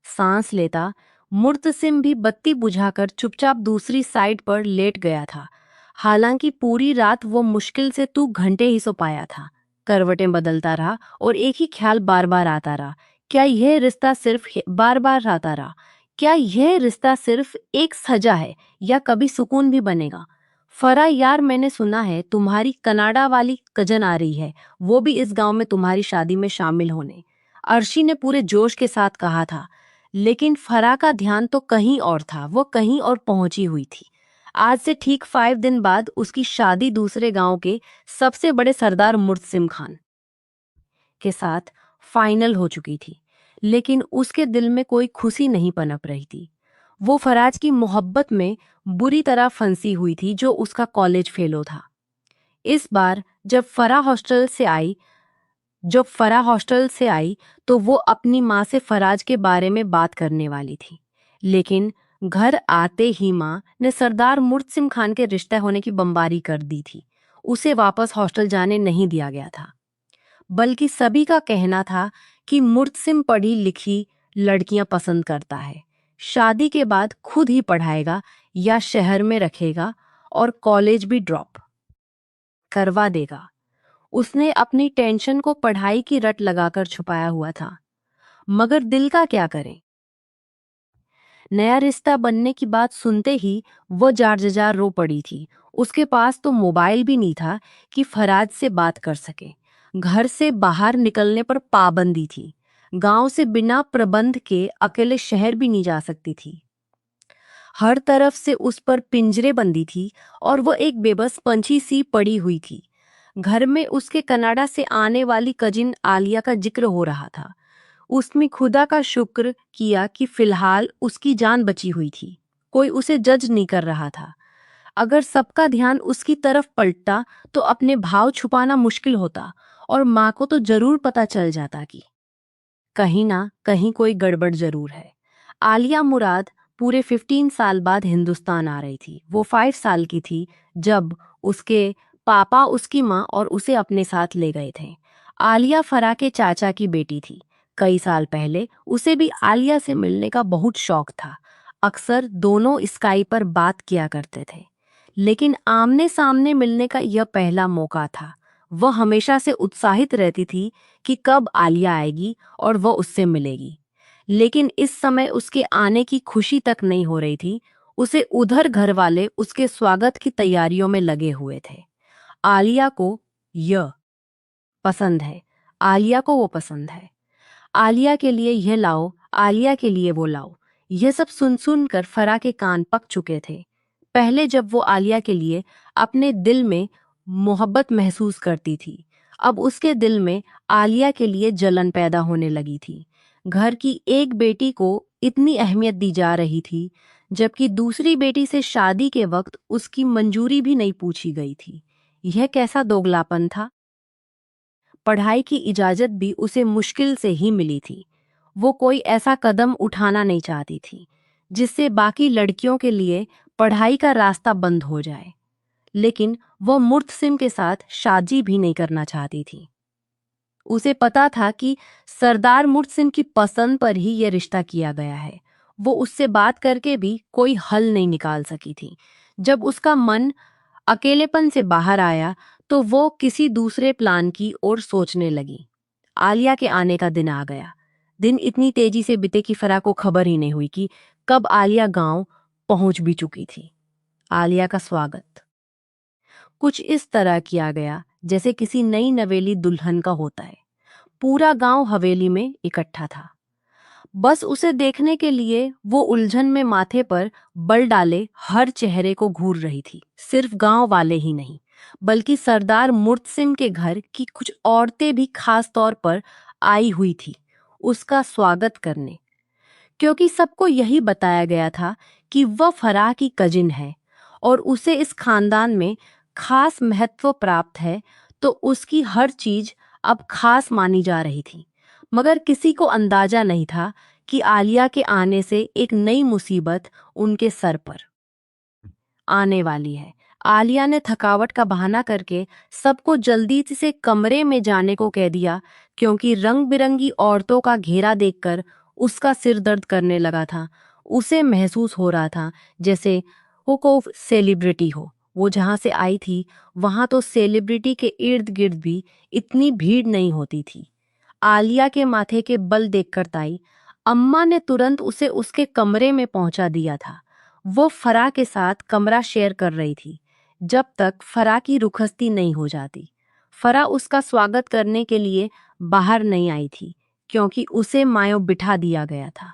सांस लेता मुर्तसिम भी बत्ती बुझाकर चुपचाप दूसरी साइड पर लेट गया था। हालांकि पूरी रात वो मुश्किल से 2 घंटे ही सो पाया था। करवटें बदलता रहा और एक ही ख्याल बार बार आता रहा। क्या यह रिश्ता सिर्फ बार बार आता रहा? क्या यह रिश्ता सिर्फ एक सजा है या कभी सुकून भी बनेगा? फरा यार, मैंने सुना है तुम्हारी कनाडा वाली कजन आ रही है, वो भी इस गांव में तुम्हारी शादी में शामिल होने। अर्शी ने पूरे जोश के साथ कहा था, लेकिन फरा का ध्यान तो कहीं और था। वो कहीं और पहुंची हुई थी। आज से ठीक 5 दिन बाद उसकी शादी दूसरे गांव के सबसे बड़े सरदार मुर्तसिम खान के साथ फाइनल हो चुकी थी, लेकिन उसके दिल में कोई खुशी नहीं पनप रही थी। वो फराज की मोहब्बत में बुरी तरह फंसी हुई थी, जो उसका कॉलेज फेलो था। इस बार जब फरा हॉस्टल से आई तो वो अपनी माँ से फराज के बारे में बात करने वाली थी, लेकिन घर आते ही माँ ने सरदार मुर्तसिम खान के रिश्ते होने की बमबारी कर दी थी। उसे वापस हॉस्टल जाने नहीं दिया गया था, बल्कि सभी का कहना था कि मुर्तसिम पढ़ी लिखी लड़कियां पसंद करता है, शादी के बाद खुद ही पढ़ाएगा या शहर में रखेगा और कॉलेज भी ड्रॉप करवा देगा। उसने अपनी टेंशन को पढ़ाई की रट लगाकर छुपाया हुआ था, मगर दिल का क्या करे? नया रिश्ता बनने की बात सुनते ही वो जार जार रो पड़ी थी। उसके पास तो मोबाइल भी नहीं था कि फराज से बात कर सके। घर से बाहर निकलने पर पाबंदी थी। गांव से बिना प्रबंध के अकेले शहर भी नहीं जा सकती थी। हर तरफ से उस पर पिंजरे बंदी थी और वो एक बेबस पंछी सी पड़ी हुई थी। घर में उसके कनाडा से आने वाली कजिन आलिया का जिक्र हो रहा था। उसने खुदा का शुक्र किया कि फिलहाल उसकी जान बची हुई थी। कोई उसे जज नहीं कर रहा था। अगर सबका ध्यान उसकी तरफ पलटता तो अपने भाव छुपाना मुश्किल होता, और माँ को तो जरूर पता चल जाता कि कहीं ना कहीं कोई गड़बड़ जरूर है। आलिया मुराद पूरे 15 साल बाद हिंदुस्तान आ रही थी। वो 5 साल की थी जब उसके पापा उसकी माँ और उसे अपने साथ ले गए थे। आलिया फरा के चाचा की बेटी थी। कई साल पहले उसे भी आलिया से मिलने का बहुत शौक था। अक्सर दोनों स्काई पर बात किया करते थे, लेकिन आमने सामने मिलने का यह पहला मौका था। वह हमेशा से उत्साहित रहती थी कि कब आलिया आएगी और वह उससे मिलेगी, लेकिन इस समय उसके आने की खुशी तक नहीं हो रही थी। उसे उधर घर वाले उसके स्वागत की तैयारियों में लगे हुए थे। आलिया को यह पसंद है, आलिया को वो पसंद है, आलिया के लिए यह लाओ, आलिया के लिए वो लाओ। यह सब सुन सुन कर फरा के कान पक चुके थे। पहले जब वो आलिया के लिए अपने दिल में मोहब्बत महसूस करती थी, अब उसके दिल में आलिया के लिए जलन पैदा होने लगी थी। घर की एक बेटी को इतनी अहमियत दी जा रही थी, जबकि दूसरी बेटी से शादी के वक्त उसकी मंजूरी भी नहीं पूछी गई थी। यह कैसा दोगलापन था। पढ़ाई की इजाजत भी उसे मुश्किल से ही मिली थी। वो कोई ऐसा कदम उठाना नहीं चाहती थी जिससे बाकी लड़कियों के लिए पढ़ाई का रास्ता बंद हो जाए, लेकिन वह मुर्तसिम के साथ शादी भी नहीं करना चाहती थी। उसे पता था कि सरदार मुर्तसिम की पसंद पर ही यह रिश्ता किया गया है। वो उससे बात करके भी कोई हल नहीं निकाल सकी थी। जब उसका मन अकेलेपन से बाहर आया तो वो किसी दूसरे प्लान की ओर सोचने लगी। आलिया के आने का दिन आ गया। दिन इतनी तेजी से बीते कि फराह को खबर ही नहीं हुई कि कब आलिया गांव पहुंच भी चुकी थी। आलिया का स्वागत कुछ इस तरह किया गया जैसे किसी नई नवेली दुल्हन का होता है। पूरा गांव हवेली में इकट्ठा था, बस उसे देखने के लिए। वो उलझन में माथे पर बल डाले हर चेहरे को घूर रही थी। सिर्फ गांव वाले ही नहीं, बल्कि सरदार मुर्तसिम के घर की कुछ औरतें भी खास तौर पर आई हुई थी उसका स्वागत करने, क्योंकि सबको यही बताया गया था कि वह फराह की कजिन है और उसे इस खानदान में खास महत्व प्राप्त है, तो उसकी हर चीज अब खास मानी जा रही थी। मगर किसी को अंदाजा नहीं था कि आलिया के आने से एक नई मुसीबत उनके सर पर आने वाली है। आलिया ने थकावट का बहाना करके सबको जल्दी से कमरे में जाने को कह दिया, क्योंकि रंग बिरंगी औरतों का घेरा देखकर उसका सिर दर्द करने लगा था। उसे महसूस हो रहा था जैसे वो को सेलिब्रिटी हो। वो जहाँ से आई थी वहाँ तो सेलिब्रिटी के इर्द गिर्द भी इतनी भीड़ नहीं होती थी। आलिया के माथे के बल देखकर ताई अम्मा ने तुरंत उसे उसके कमरे में पहुंचा दिया था। वो फराह के साथ कमरा शेयर कर रही थी जब तक फराह की रुखसती नहीं हो जाती। फराह उसका स्वागत करने के लिए बाहर नहीं आई थी, क्योंकि उसे मायो बिठा दिया गया था।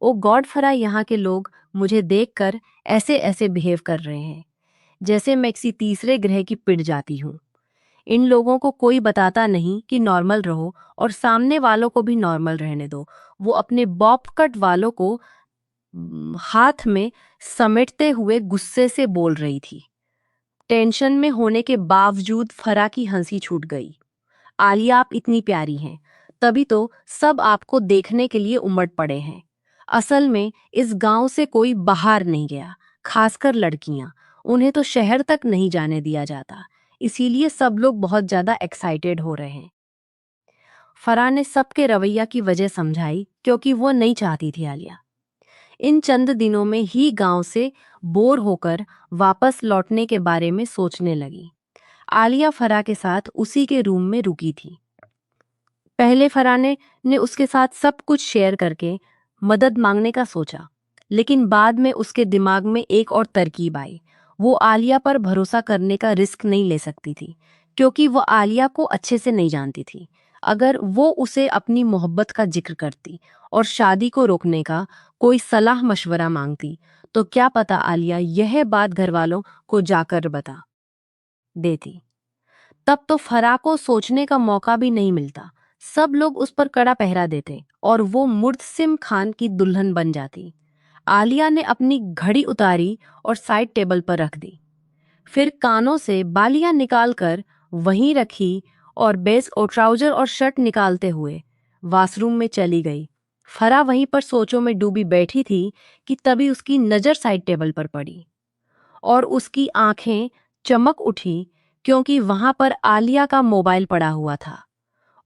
ओ गॉड फराह, यहाँ के लोग मुझे देखकर ऐसे ऐसे बिहेव कर रहे हैं जैसे मैं किसी तीसरे ग्रह की पिट जाती हूँ। इन लोगों को कोई बताता नहीं कि नॉर्मल रहो और सामने वालों को भी नॉर्मल रहने दो। वो अपने बॉब कट वालों को हाथ में समेटते हुए गुस्से से बोल रही थी। टेंशन में होने के बावजूद फरा की हंसी छूट गई। आलिया, आप इतनी प्यारी हैं, तभी तो सब आपको देखने के लिए उमड़ पड़े हैं। असल में इस गांव से कोई बाहर नहीं गया, खासकर लड़कियां। उन्हें तो शहर तक नहीं जाने दिया जाता, इसीलिए सब लोग बहुत ज्यादा एक्साइटेड हो रहे हैं। फराह ने सबके रवैया की वजह समझाई, क्योंकि वो नहीं चाहती थी आलिया इन चंद दिनों में ही गांव से बोर होकर वापस लौटने के बारे में सोचने लगी। आलिया फराह के साथ उसी के रूम में रुकी थी। पहले फराह ने उसके साथ सब कुछ शेयर करके मदद मांगने का सोचा, लेकिन बाद में उसके दिमाग में एक और तरकीब आई। वो आलिया पर भरोसा करने का रिस्क नहीं ले सकती थी, क्योंकि वो आलिया को अच्छे से नहीं जानती थी। अगर वो उसे अपनी मोहब्बत का जिक्र करती और शादी को रोकने का कोई सलाह मशवरा मांगती, तो क्या पता आलिया यह बात घर वालों को जाकर बता देती। तब तो फराह को सोचने का मौका भी नहीं मिलता। सब लोग उस पर कड़ा पहरा देते और वो मुर्तसिम खान की दुल्हन बन जाती। आलिया ने अपनी घड़ी उतारी और साइड टेबल पर रख दी। फिर कानों से बालियां निकालकर वहीं रखी और बेस और ट्राउजर और शर्ट निकालते हुए वाशरूम में चली गई। फराह वहीं पर सोचों में डूबी बैठी थी कि तभी उसकी नज़र साइड टेबल पर पड़ी और उसकी आंखें चमक उठी, क्योंकि वहां पर आलिया का मोबाइल पड़ा हुआ था।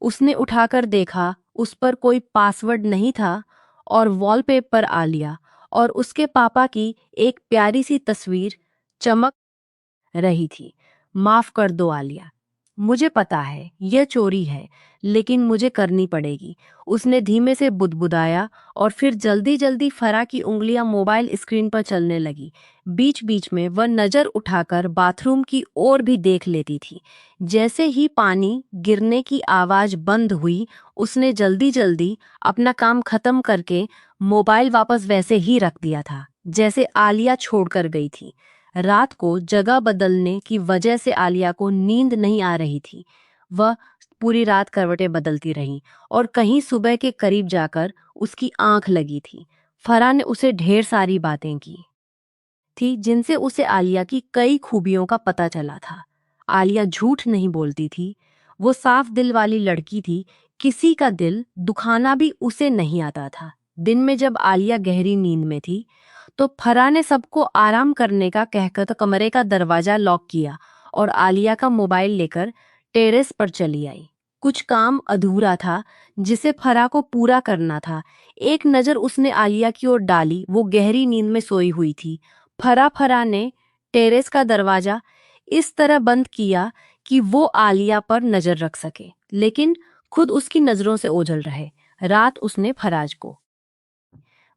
उसने उठाकर देखा, उस पर कोई पासवर्ड नहीं था और वॉलपेपर आलिया और उसके पापा की एक प्यारी सी तस्वीर चमक रही थी। माफ कर दो आलिया, मुझे पता है यह चोरी है, लेकिन मुझे करनी पड़ेगी। उसने धीमे से बुदबुदाया और फिर जल्दी जल्दी फराह की उंगलियां मोबाइल स्क्रीन पर चलने लगी। बीच बीच में वह नजर उठाकर बाथरूम की ओर भी देख लेती थी। जैसे ही पानी गिरने की आवाज बंद हुई, उसने जल्दी जल्दी अपना काम खत्म करके मोबाइल वापस वैसे ही रख दिया था जैसे आलिया छोड़कर गई थी। रात को जगह बदलने की वजह से आलिया को नींद नहीं आ रही थी। वह पूरी रात करवटें बदलती रही और कहीं सुबह के करीब जाकर उसकी आंख लगी थी। फराह ने उसे ढेर सारी बातें की थी जिनसे उसे आलिया की कई खूबियों का पता चला था। आलिया झूठ नहीं बोलती थी, वो साफ दिल वाली लड़की थी, किसी का दिल दुखाना भी उसे नहीं आता था। दिन में जब आलिया गहरी नींद में थी तो फराह ने सबको आराम करने का कहकर तो कमरे का दरवाजा लॉक किया और आलिया का मोबाइल लेकर टेरेस पर चली आई। कुछ काम अधूरा था जिसे फराह को पूरा करना था। एक नज़र उसने आलिया की ओर डाली, वो गहरी नींद में सोई हुई थी। फराह ने टेरेस का दरवाजा इस तरह बंद किया कि वो आलिया पर नजर रख सके, लेकिन खुद उसकी नजरों से ओझल रहे। रात उसने फराज को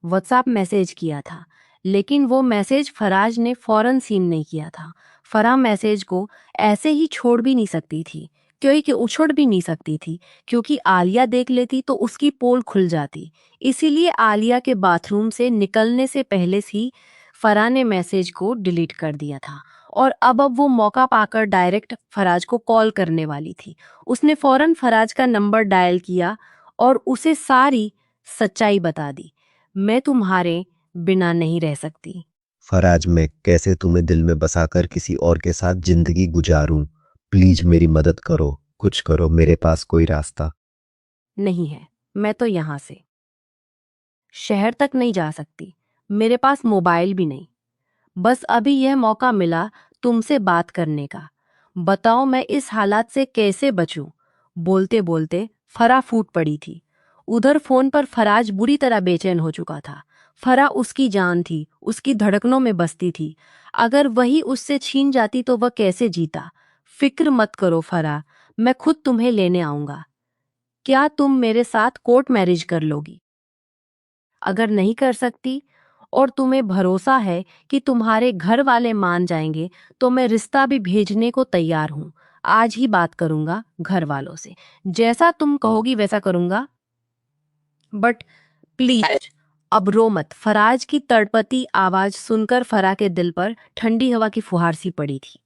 व्हाट्सएप मैसेज किया था, लेकिन वो मैसेज फराज ने फौरन सीन नहीं किया था। फराह मैसेज को ऐसे ही छोड़ भी नहीं सकती थी, क्योंकि उछोड़ भी नहीं सकती थी, क्योंकि आलिया देख लेती तो उसकी पोल खुल जाती। इसीलिए आलिया के बाथरूम से निकलने से पहले ही फराह ने मैसेज को डिलीट कर दिया था और अब वो मौका पाकर डायरेक्ट फराज को कॉल करने वाली थी। उसने फौरन फराज का नंबर डायल किया और उसे सारी सच्चाई बता दी। मैं तुम्हारे बिना नहीं रह सकती। फराज, मैं कैसे तुम्हें दिल में बसाकर किसी और के साथ जिंदगी गुजारूं? प्लीज मेरी मदद करो, कुछ करो, मेरे पास कोई रास्ता नहीं है, मैं तो यहाँ से शहर तक नहीं जा सकती, मेरे पास मोबाइल भी नहीं। बस अभी यह मौका मिला तुमसे बात करने का। बताओ मैं इस हालात से कैसे बचूं? बोलते बोलते फराह फूट पड़ी थी। उधर फोन पर फराज बुरी तरह बेचैन हो चुका था। फराह उसकी जान थी, उसकी धड़कनों में बसती थी। अगर वही उससे छीन जाती तो वह कैसे जीता? फिक्र मत करो फराह, मैं खुद तुम्हें लेने आऊंगा। क्या तुम मेरे साथ कोर्ट मैरिज कर लोगी? अगर नहीं कर सकती और तुम्हें भरोसा है कि तुम्हारे घर वाले मान जाएंगे तो मैं रिश्ता भी भेजने को तैयार हूं। आज ही बात करूंगा घर वालों से, जैसा तुम कहोगी वैसा करूंगा। बट प्लीज अब रो मत। फराज की तड़पती आवाज सुनकर फराह के दिल पर ठंडी हवा की फुहार सी पड़ी थी।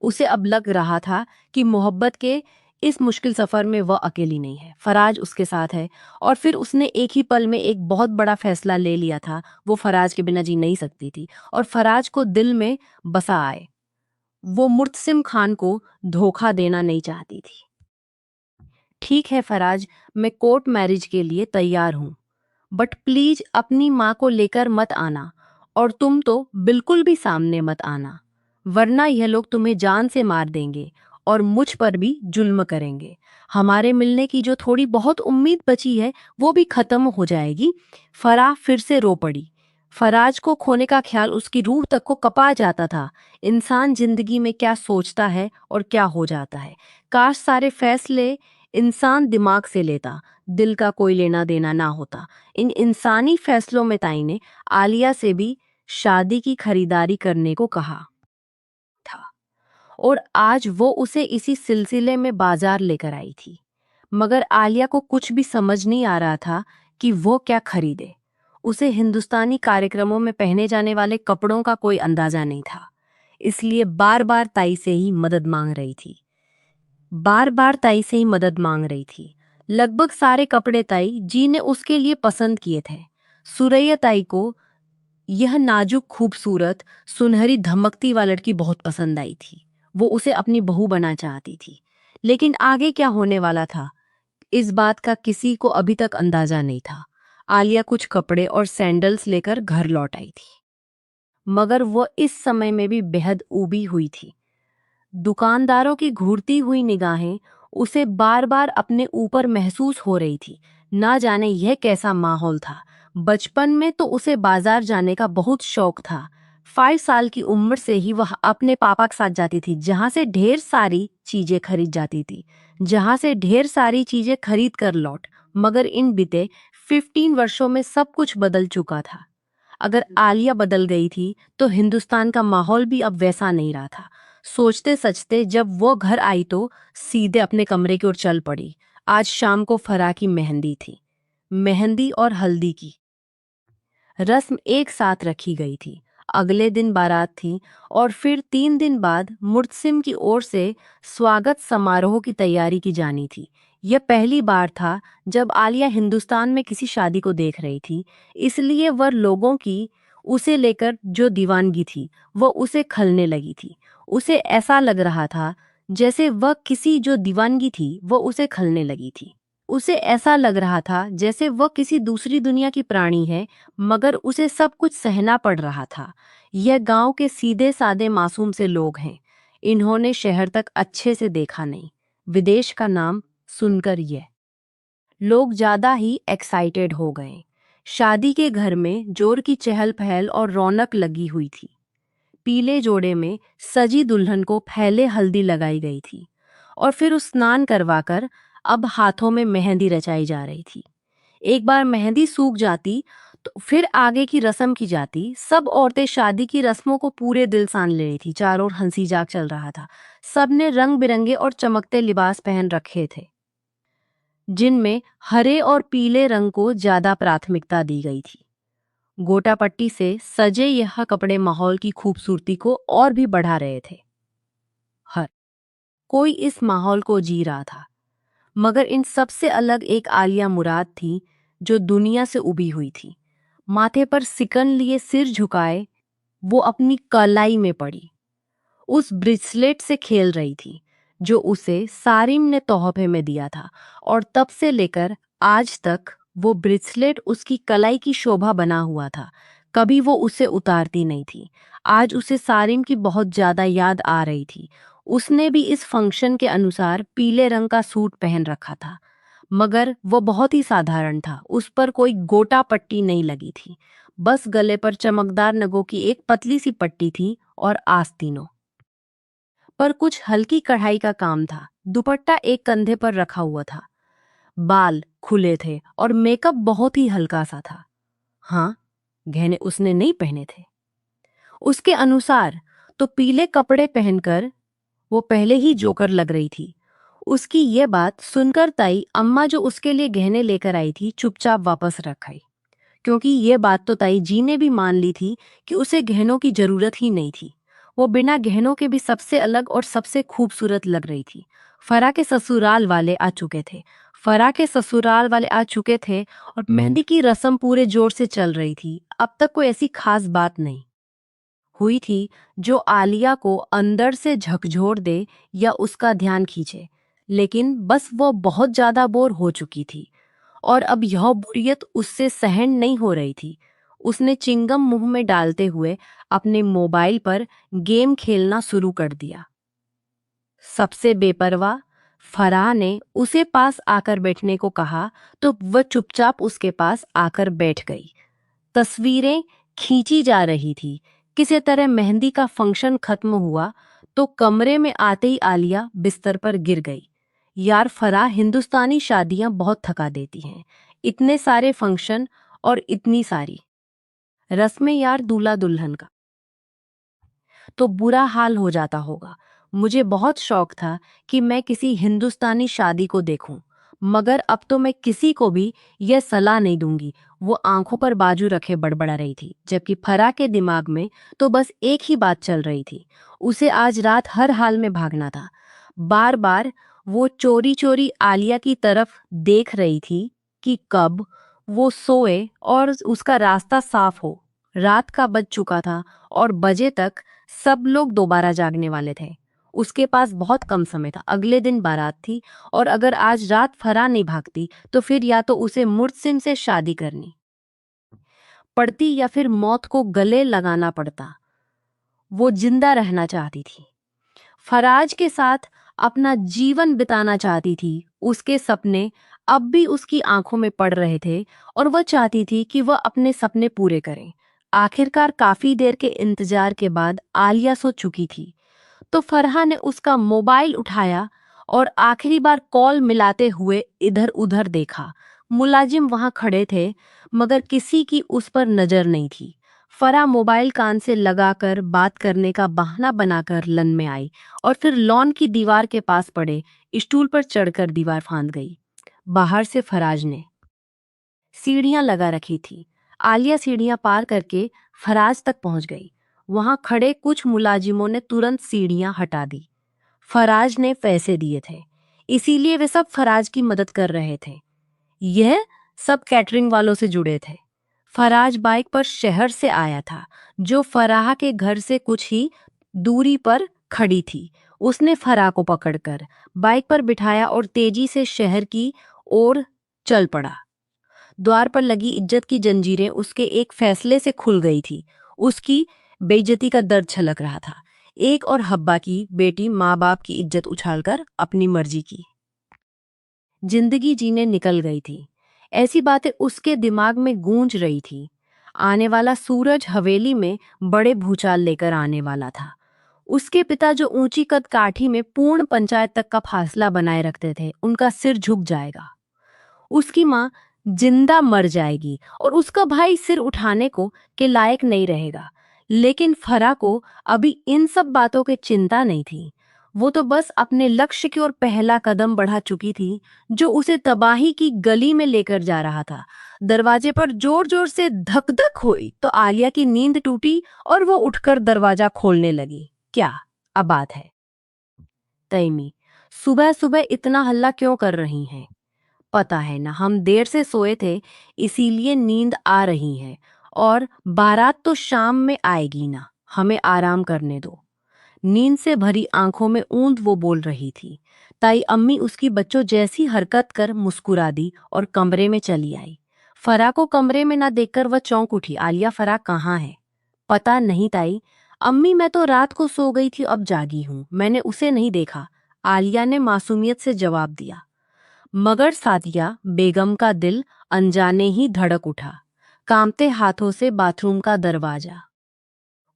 उसे अब लग रहा था कि मोहब्बत के इस मुश्किल सफर में वह अकेली नहीं है, फराज उसके साथ है। और फिर उसने एक ही पल में एक बहुत बड़ा फैसला ले लिया था। वो फराज के बिना जी नहीं सकती थी और फराज को दिल में बसा आए। वो मुर्तसिम खान को धोखा देना नहीं चाहती थी। ठीक है फराज, मैं कोर्ट मैरिज के लिए तैयार हूँ, बट प्लीज अपनी माँ को लेकर मत आना और तुम तो बिल्कुल भी सामने मत आना, वरना यह लोग तुम्हें जान से मार देंगे और मुझ पर भी जुल्म करेंगे। हमारे मिलने की जो थोड़ी बहुत उम्मीद बची है वो भी खत्म हो जाएगी। फराह फिर से रो पड़ी। फराज को खोने का ख्याल उसकी रूह तक को कपा जाता था। इंसान जिंदगी में क्या सोचता है और क्या हो जाता है। काश सारे फैसले इंसान दिमाग से लेता, दिल का कोई लेना देना ना होता। इन इंसानी फैसलों में ताई ने आलिया से भी शादी की खरीदारी करने को कहा था और आज वो उसे इसी सिलसिले में बाजार लेकर आई थी। मगर आलिया को कुछ भी समझ नहीं आ रहा था कि वो क्या खरीदे। उसे हिंदुस्तानी कार्यक्रमों में पहने जाने वाले कपड़ों का कोई अंदाजा नहीं था, इसलिए बार बार ताई से ही मदद मांग रही थी। लगभग सारे कपड़े ताई जी ने उसके लिए पसंद किए थे। सुरैया ताई को यह नाजुक खूबसूरत सुनहरी धमकती वाली लड़की बहुत पसंद आई थी। वो उसे अपनी बहू बना चाहती थी, लेकिन आगे क्या होने वाला था इस बात का किसी को अभी तक अंदाजा नहीं था। आलिया कुछ कपड़े और सैंडल्स लेकर घर लौट आई थी, मगर वो इस समय में भी बेहद ऊबी हुई थी। दुकानदारों की घूरती हुई निगाहें उसे बार बार अपने ऊपर महसूस हो रही थी। ना जाने यह कैसा माहौल था। बचपन में तो उसे बाजार जाने का बहुत शौक था। 5 साल की उम्र से ही वह अपने पापा के साथ जाती थी, जहाँ से ढेर सारी चीजें खरीद कर लौट। मगर इन बीते 15 वर्षों में सब कुछ बदल चुका था। अगर आलिया बदल गई थी तो हिंदुस्तान का माहौल भी अब वैसा नहीं रहा था। सोचते सचते जब वो घर आई तो सीधे अपने कमरे की ओर चल पड़ी। आज शाम को फराह की मेहंदी थी। मेहंदी और हल्दी की रस्म एक साथ रखी गई थी। अगले दिन बारात थी और फिर 3 दिन बाद मुर्तसिम की ओर से स्वागत समारोह की तैयारी की जानी थी। यह पहली बार था जब आलिया हिंदुस्तान में किसी शादी को देख रही थी, इसलिए वह लोगों की उसे लेकर जो दीवानगी थी वह उसे खलने लगी थी। उसे ऐसा लग रहा था जैसे वह किसी जो दीवानगी थी वह उसे खलने लगी थी। उसे ऐसा लग रहा था जैसे वह किसी दूसरी दुनिया की प्राणी है, मगर उसे सब कुछ सहना पड़ रहा था। यह गांव के सीधे सादे मासूम से लोग हैं। इन्होंने शहर तक अच्छे से देखा नहीं। विदेश का नाम सुनकर यह लोग ज्यादा ही एक्साइटेड हो गए। शादी के घर में जोर की चहल पहल और रौनक लगी हुई थी। पीले जोड़े में सजी दुल्हन को पहले हल्दी लगाई गई थी और फिर उस स्नान करवाकर अब हाथों में मेहंदी रचाई जा रही थी। एक बार मेहंदी सूख जाती तो फिर आगे की रस्म की जाती। सब औरतें शादी की रस्मों को पूरे दिल सान ले रही थी। चारों ओर हंसी जाग चल रहा था। सबने रंग बिरंगे और चमकते लिबास पहन रखे थे, जिनमें हरे और पीले रंग को ज्यादा प्राथमिकता दी गई थी। गोटापट्टी से सजे यह कपड़े माहौल की खूबसूरती को और भी बढ़ा रहे थे। हर कोई इस माहौल को जी रहा था, मगर इन सबसे अलग एक आलिया मुराद थी जो दुनिया से उबी हुई थी। माथे पर सिकन लिए सिर झुकाए वो अपनी कलाई में पड़ी उस ब्रेसलेट से खेल रही थी जो उसे सारिम ने तोहफे में दिया था, और तब से लेकर आज तक वो ब्रेसलेट उसकी कलाई की शोभा बना हुआ था। कभी वो उसे उतारती नहीं थी। आज उसे सारिम की बहुत ज्यादा याद आ रही थी। उसने भी इस फंक्शन के अनुसार पीले रंग का सूट पहन रखा था, मगर वो बहुत ही साधारण था। उस पर कोई गोटा पट्टी नहीं लगी थी, बस गले पर चमकदार नगों की एक पतली सी पट्टी थी और आस्तीनों पर कुछ हल्की कढ़ाई का काम था। दुपट्टा एक कंधे पर रखा हुआ था। बाल खुले थे और मेकअप बहुत ही हल्का सा था। हाँ, गहने उसने नहीं पहने थे उसके अनुसार। तो पीले कपड़े पहनकर वो पहले ही जोकर लग रही थी। उसकी ये बात सुनकर ताई अम्मा जो उसके लिए गहने लेकर आई थी चुपचाप वापस रख आई, क्योंकि ये बात तो ताई जी ने भी मान ली थी कि उसे गहनों की जरूरत ही नहीं थी। वो बिना गहनों के भी सबसे अलग और सबसे खूबसूरत लग रही थी। फरा के ससुराल वाले आ चुके थे। और मेहंदी की रस्म पूरे जोर से चल रही थी। अब तक कोई ऐसी खास बात नहीं हुई थी जो आलिया को अंदर से झकझोर दे या उसका ध्यान खींचे, लेकिन बस वो बहुत ज्यादा बोर हो चुकी थी और अब यह बोरियत उससे सहन नहीं हो रही थी। उसने चिंगम मुंह में डालते हुए अपने मोबाइल पर गेम खेलना शुरू कर दिया। सबसे बेपरवाह फराह ने उसे पास आकर बैठने को कहा तो वह चुपचाप उसके पास आकर बैठ गई। तस्वीरें खींची जा रही थी। किसी तरह मेहंदी का फंक्शन खत्म हुआ तो कमरे में आते ही आलिया बिस्तर पर गिर गई। यार फराह, हिंदुस्तानी शादियां बहुत थका देती हैं। इतने सारे फंक्शन और इतनी सारी रस्में, यार दूल्हा दुल्हन का तो बुरा हाल हो जाता होगा। मुझे बहुत शौक था कि मैं किसी हिंदुस्तानी शादी को देखूं, मगर अब तो मैं किसी को भी यह सलाह नहीं दूंगी। वो आंखों पर बाजू रखे बड़बड़ा रही थी, जबकि फरा के दिमाग में तो बस एक ही बात चल रही थी। उसे आज रात हर हाल में भागना था। बार बार वो चोरी चोरी आलिया की तरफ देख रही थी कि कब वो सोए और उसका रास्ता साफ हो। रात का बज चुका था और बजे तक सब लोग दोबारा जागने वाले थे। उसके पास बहुत कम समय था। अगले दिन बारात थी और अगर आज रात फरा नहीं भागती तो फिर या तो उसे मुर्तसिम से शादी करनी पड़ती या फिर मौत को गले लगाना पड़ता। वो जिंदा रहना चाहती थी, फराज के साथ अपना जीवन बिताना चाहती थी। उसके सपने अब भी उसकी आंखों में पड़ रहे थे और वह चाहती थी कि वह अपने सपने पूरे करें। आखिरकार काफी देर के इंतजार के बाद आलिया सो चुकी थी तो फरहा ने उसका मोबाइल उठाया और आखिरी बार कॉल मिलाते हुए इधर उधर देखा। मुलाजिम वहां खड़े थे, मगर किसी की उस पर नजर नहीं थी। फरा मोबाइल कान से लगाकर बात करने का बहाना बनाकर लन में आई और फिर लॉन की दीवार के पास पड़े स्टूल पर चढ़कर दीवार फांद गई। बाहर से फराज ने सीढ़ियां लगा रखी थी। आलिया सीढ़ियां पार करके फराज तक पहुंच गई। वहां खड़े कुछ मुलाजिमों ने तुरंत सीढ़ियां हटा दी। फराज ने पैसे दिए थे, इसीलिए वे सब फराज की मदद कर रहे थे। यह सब कैटरिंग वालों से जुड़े थे। फराज बाइक पर शहर से आया था, जो फराह के घर से कुछ ही दूरी पर खड़ी थी। उसने फराह को पकड़कर बाइक पर बिठाया और तेजी से शहर की ओर चल पड़ा। द्वार पर लगी इज्जत की जंजीरें उसके एक फैसले से खुल गई थी। उसकी बेइज्जती का दर्द छलक रहा था। एक और हब्बा की बेटी माँ बाप की इज्जत उछालकर अपनी मर्जी की जिंदगी जीने निकल गई थी। ऐसी बातें उसके दिमाग में गूंज रही थी। आने वाला सूरज हवेली में बड़े भूचाल लेकर आने वाला था। उसके पिता जो ऊंची कद काठी में पूर्ण पंचायत तक का फासला बनाए रखते थे, उनका सिर झुक जाएगा। उसकी माँ जिंदा मर जाएगी और उसका भाई सिर उठाने को के लायक नहीं रहेगा। लेकिन फरा को अभी इन सब बातों की चिंता नहीं थी। वो तो बस अपने लक्ष्य की ओर पहला कदम बढ़ा चुकी थी, जो उसे तबाही की गली में लेकर जा रहा था। दरवाजे पर जोर जोर से धक धक हुई तो आलिया की नींद टूटी और वो उठकर दरवाजा खोलने लगी। क्या अब बात है? तैमी, सुबह सुबह इतना हल्ला क्यों कर रही हैं? पता है ना, हम देर से सोए थे, इसीलिए नींद आ रही है। और बारात तो शाम में आएगी ना, हमें आराम करने दो। नींद से भरी आंखों में ऊंद वो बोल रही थी। ताई अम्मी उसकी बच्चों जैसी हरकत कर मुस्कुरा दी और कमरे में चली आई। फरा को कमरे में ना देखकर वह चौंक उठी। आलिया, फरा कहाँ है? पता नहीं ताई अम्मी, मैं तो रात को सो गई थी, अब जागी हूँ, मैंने उसे नहीं देखा। आलिया ने मासूमियत से जवाब दिया। मगर सादिया बेगम का दिल अनजाने ही धड़क उठा। कांपते हाथों से बाथरूम का दरवाजा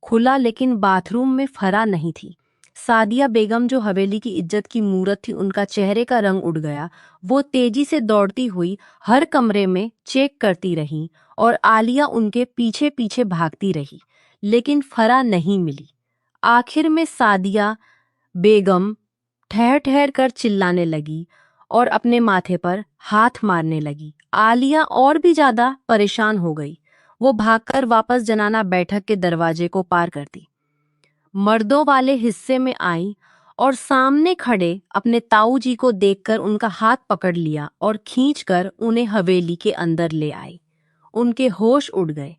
खुला, लेकिन बाथरूम में फरा नहीं थी। सादिया बेगम, जो हवेली की इज्जत की मूरत थी, उनका चेहरे का रंग उड़ गया। वो तेजी से दौड़ती हुई हर कमरे में चेक करती रही और आलिया उनके पीछे पीछे भागती रही, लेकिन फरा नहीं मिली। आखिर में सादिया बेगम ठहर ठहर कर चिल्लाने लगी और अपने माथे पर हाथ मारने लगी। आलिया और भी ज्यादा परेशान हो गई। वो भागकर वापस जनाना बैठक के दरवाजे को पार करती, मर्दों वाले हिस्से में आई और सामने खड़े अपने ताऊ जी को देखकर उनका हाथ पकड़ लिया और खींचकर उन्हें हवेली के अंदर ले आई। उनके होश उड़ गए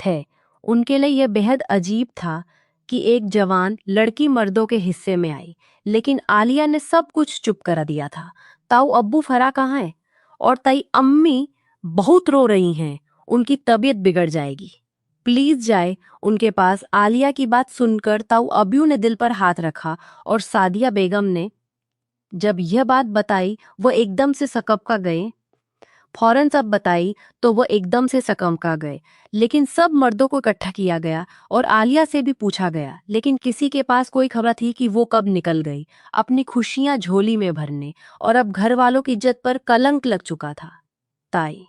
थे। उनके लिए यह बेहद अजीब था कि एक जवान लड़की मर्दों के हिस्से में आई, लेकिन आलिया ने सब कुछ चुप करा दिया था। ताऊ अब्बू फरा कहाँ है? और ताई अम्मी बहुत रो रही हैं, उनकी तबीयत बिगड़ जाएगी, प्लीज जाए उनके पास। आलिया की बात सुनकर ताऊ अब्बू ने दिल पर हाथ रखा और सादिया बेगम ने जब यह बात बताई वो एकदम से सकपका गए। फौरन सब बताई तो वो एकदम से सकमका गए। लेकिन सब मर्दों को इकट्ठा किया गया और आलिया से भी पूछा गया, लेकिन किसी के पास कोई खबर थी कि वो कब निकल गई अपनी खुशियां झोली में भरने, और अब घर वालों की इज्जत पर कलंक लग चुका था। ताई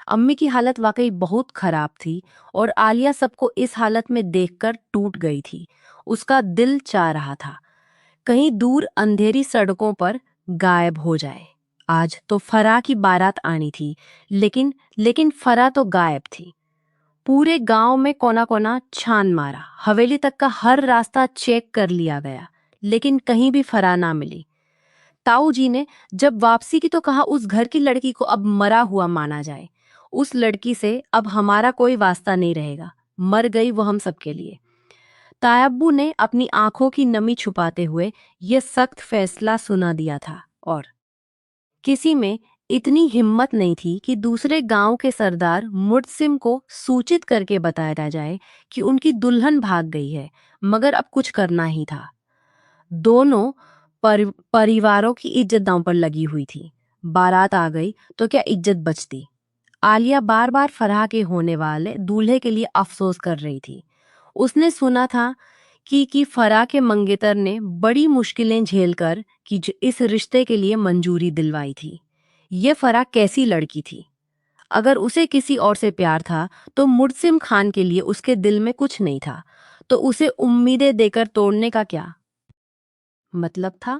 अम्मी की हालत वाकई बहुत खराब थी और आलिया सबको इस हालत में देखकर टूट गई थी। उसका दिल चाह रहा था कहीं दूर अंधेरी सड़कों पर गायब हो जाए। आज तो फरा की बारात आनी थी, लेकिन फरा तो गायब थी। पूरे गांव में कोना कोना छान मारा, हवेली तक का हर रास्ता चेक कर लिया गया, लेकिन कहीं भी फरा ना मिली। ताऊ जी ने जब वापसी की तो कहा उस घर की लड़की को अब मरा हुआ माना जाए। उस लड़की से अब हमारा कोई वास्ता नहीं रहेगा, मर गई वो हम सबके लिए। तायब्बू ने अपनी आंखों की नमी छुपाते हुए यह सख्त फैसला सुना दिया था, और किसी में इतनी हिम्मत नहीं थी कि दूसरे गांव के सरदार मुर्तसिम को सूचित करके बताया जाए कि उनकी दुल्हन भाग गई है। मगर अब कुछ करना ही था। दोनों परिवारों की इज्जत दांव पर लगी हुई थी। बारात आ गई तो क्या इज्जत बचती? आलिया बार बार फराह के होने वाले दूल्हे के लिए अफसोस कर रही थी। उसने सुना था कि फराह के मंगेतर ने बड़ी मुश्किलें झेलकर कि इस रिश्ते के लिए मंजूरी दिलवाई थी। ये फराह कैसी लड़की थी? अगर उसे किसी और से प्यार था तो मुर्सिम खान के लिए उसके दिल में कुछ नहीं था, तो उसे उम्मीदें देकर तोड़ने का क्या मतलब था?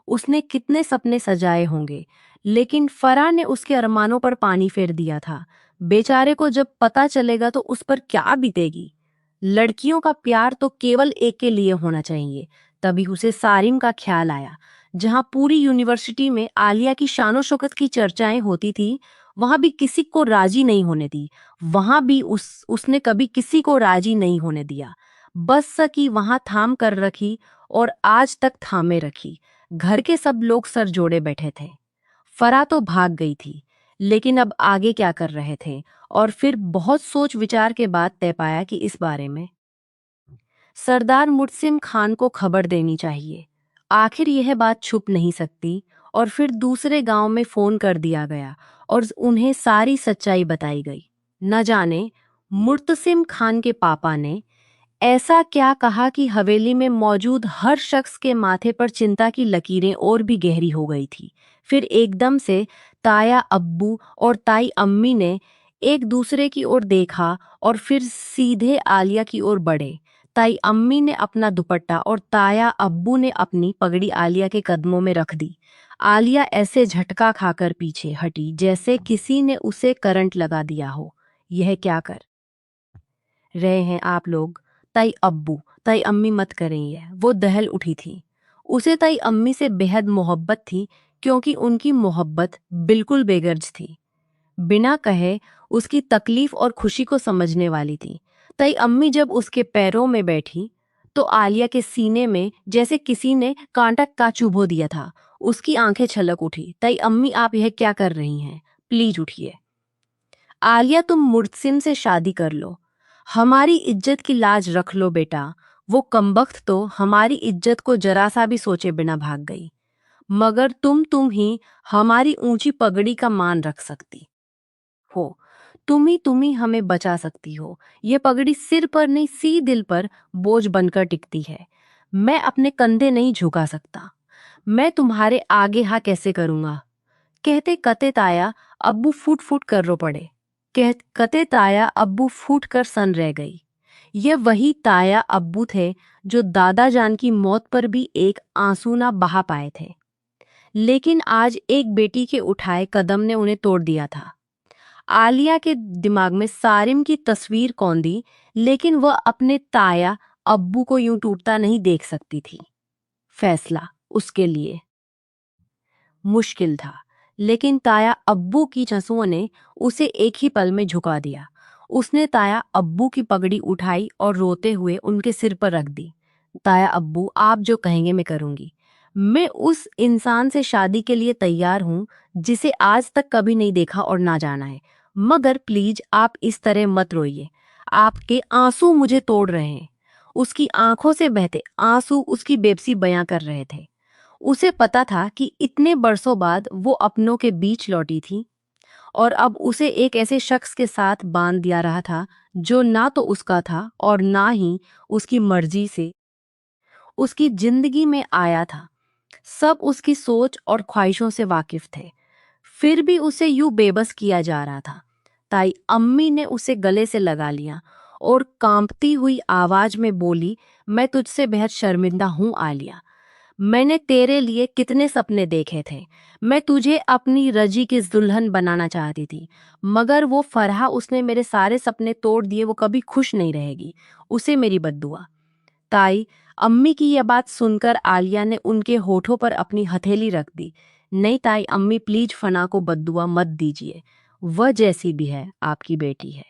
उसने कितने सपने सजाए होंगे, लेकिन फराह ने उसके अरमानों पर पानी फेर दिया था। बेचारे को जब पता चलेगा तो उस पर क्या बीतेगी। लड़कियों का प्यार तो केवल एक के लिए होना चाहिए, तभी उसे सारिम का ख्याल आया। जहां पूरी यूनिवर्सिटी में आलिया की शानो शौकत की चर्चाएं होती थी, वहां भी किसी को राजी नहीं होने दी। वहां भी उसने कभी किसी को राजी नहीं होने दिया। बस सकी वहां थाम कर रखी और आज तक थामे रखी। घर के सब लोग सर जोड़े बैठे थे। फरा तो भाग गई थी, लेकिन अब आगे क्या कर रहे थे? और फिर बहुत सोच विचार के बाद तय पाया कि इस बारे में सरदार मुर्सिम खान को खबर देनी चाहिए। आखिर यह बात छुप नहीं सकती। और फिर दूसरे गांव में फोन कर दिया गया और उन्हें सारी सच्चाई बताई गई। न जाने मुर्तसिम खान के पापा ने ऐसा क्या कहा कि हवेली में मौजूद हर शख्स के माथे पर चिंता की लकीरें और भी गहरी हो गई थी। फिर एकदम से ताया अब्बू और ताई अम्मी ने एक दूसरे की ओर देखा और फिर सीधे आलिया की ओर बढ़े। ताई अम्मी ने अपना दुपट्टा और ताया अब्बू ने अपनी पगड़ी आलिया के कदमों में रख दी। आलिया ऐसे झटका खाकर पीछे हटी जैसे किसी ने उसे करंट लगा दिया हो। यह क्या कर रहे हैं आप लोग? ताई अब्बू, ताई अम्मी मत करें ये। वो दहल उठी थी। उसे ताई अम्मी से बेहद मोहब्बत थी, क्योंकि उनकी मोहब्बत बिल्कुल बेगर्ज थी। बिना कहे उसकी तकलीफ और खुशी को समझने वाली थी। ताई अम्मी जब उसके पैरों में बैठी तो आलिया के सीने में जैसे किसी ने कांटा का चुभो दिया था। उसकी आंखें छलक उठी। ताई अम्मी, आप यह क्या कर रही हैं? प्लीज उठिए। आलिया, तुम मुर्तसिम से शादी कर लो। हमारी इज्जत की लाज रख लो बेटा। वो कमबख्त तो हमारी इज्जत को जरा सा भी सोचे बिना भाग गई, मगर तुम ही हमारी ऊंची पगड़ी का मान रख सकती हो। तुम ही हमें बचा सकती हो। ये पगड़ी सिर पर नहीं, सी दिल पर बोझ बनकर टिकती है। मैं अपने कंधे नहीं झुका सकता। मैं तुम्हारे आगे हाँ कैसे करूंगा? कहते कते ताया अब्बू फूट फूट कर रो पड़े। कते ताया अब्बू फूट कर सन रह गई। ये वही ताया अब्बू थे जो दादा जान की मौत पर भी एक आंसू ना बहा पाए थे। लेकिन आज एक बेटी के उठाए कदम ने उन्हें तोड़ दिया था। आलिया के दिमाग में सारिम की तस्वीर कौंधी, लेकिन वह अपने ताया अब्बू को यूं टूटता नहीं देख सकती थी। फैसला उसके लिए मुश्किल था, लेकिन ताया अब्बू की चंसुओं ने उसे एक ही पल में झुका दिया। उसने ताया अब्बू की पगड़ी उठाई और रोते हुए उनके सिर पर रख दी। ताया अब्बू, आप जो कहेंगे मैं करूंगी। मैं उस इंसान से शादी के लिए तैयार हूं जिसे आज तक कभी नहीं देखा और ना जाना है। मगर प्लीज आप इस तरह मत रोइए। आपके आंसू मुझे तोड़ रहे हैं। उसकी आंखों से बहते आंसू उसकी बेबसी बयां कर रहे थे। उसे पता था कि इतने बरसों बाद वो अपनों के बीच लौटी थी और अब उसे एक ऐसे शख्स के साथ बांध दिया रहा था जो ना तो उसका था और ना ही उसकी मर्जी से उसकी जिंदगी में आया था। सब उसकी सोच और ख्वाहिशों से वाकिफ थे, फिर भी उसे यूं बेबस किया जा रहा था। ताई अम्मी ने उसे गले से लगा लिया और कांपती हुई आवाज में बोली, मैं तुझसे बेहद शर्मिंदा हूं आलिया। मैंने तेरे लिए कितने सपने देखे थे। मैं तुझे अपनी रजी की दुल्हन बनाना चाहती थी, मगर वो फरहा, उसने मेरे सारे सपने तोड़ दिए। वो कभी खुश नहीं रहेगी। उसे मेरी बद्दुआ। ताई अम्मी की यह बात सुनकर आलिया ने उनके होठों पर अपनी हथेली रख दी। नहीं ताई अम्मी, प्लीज फना को बद्दुआ मत दीजिए। वह जैसी भी है आपकी बेटी है।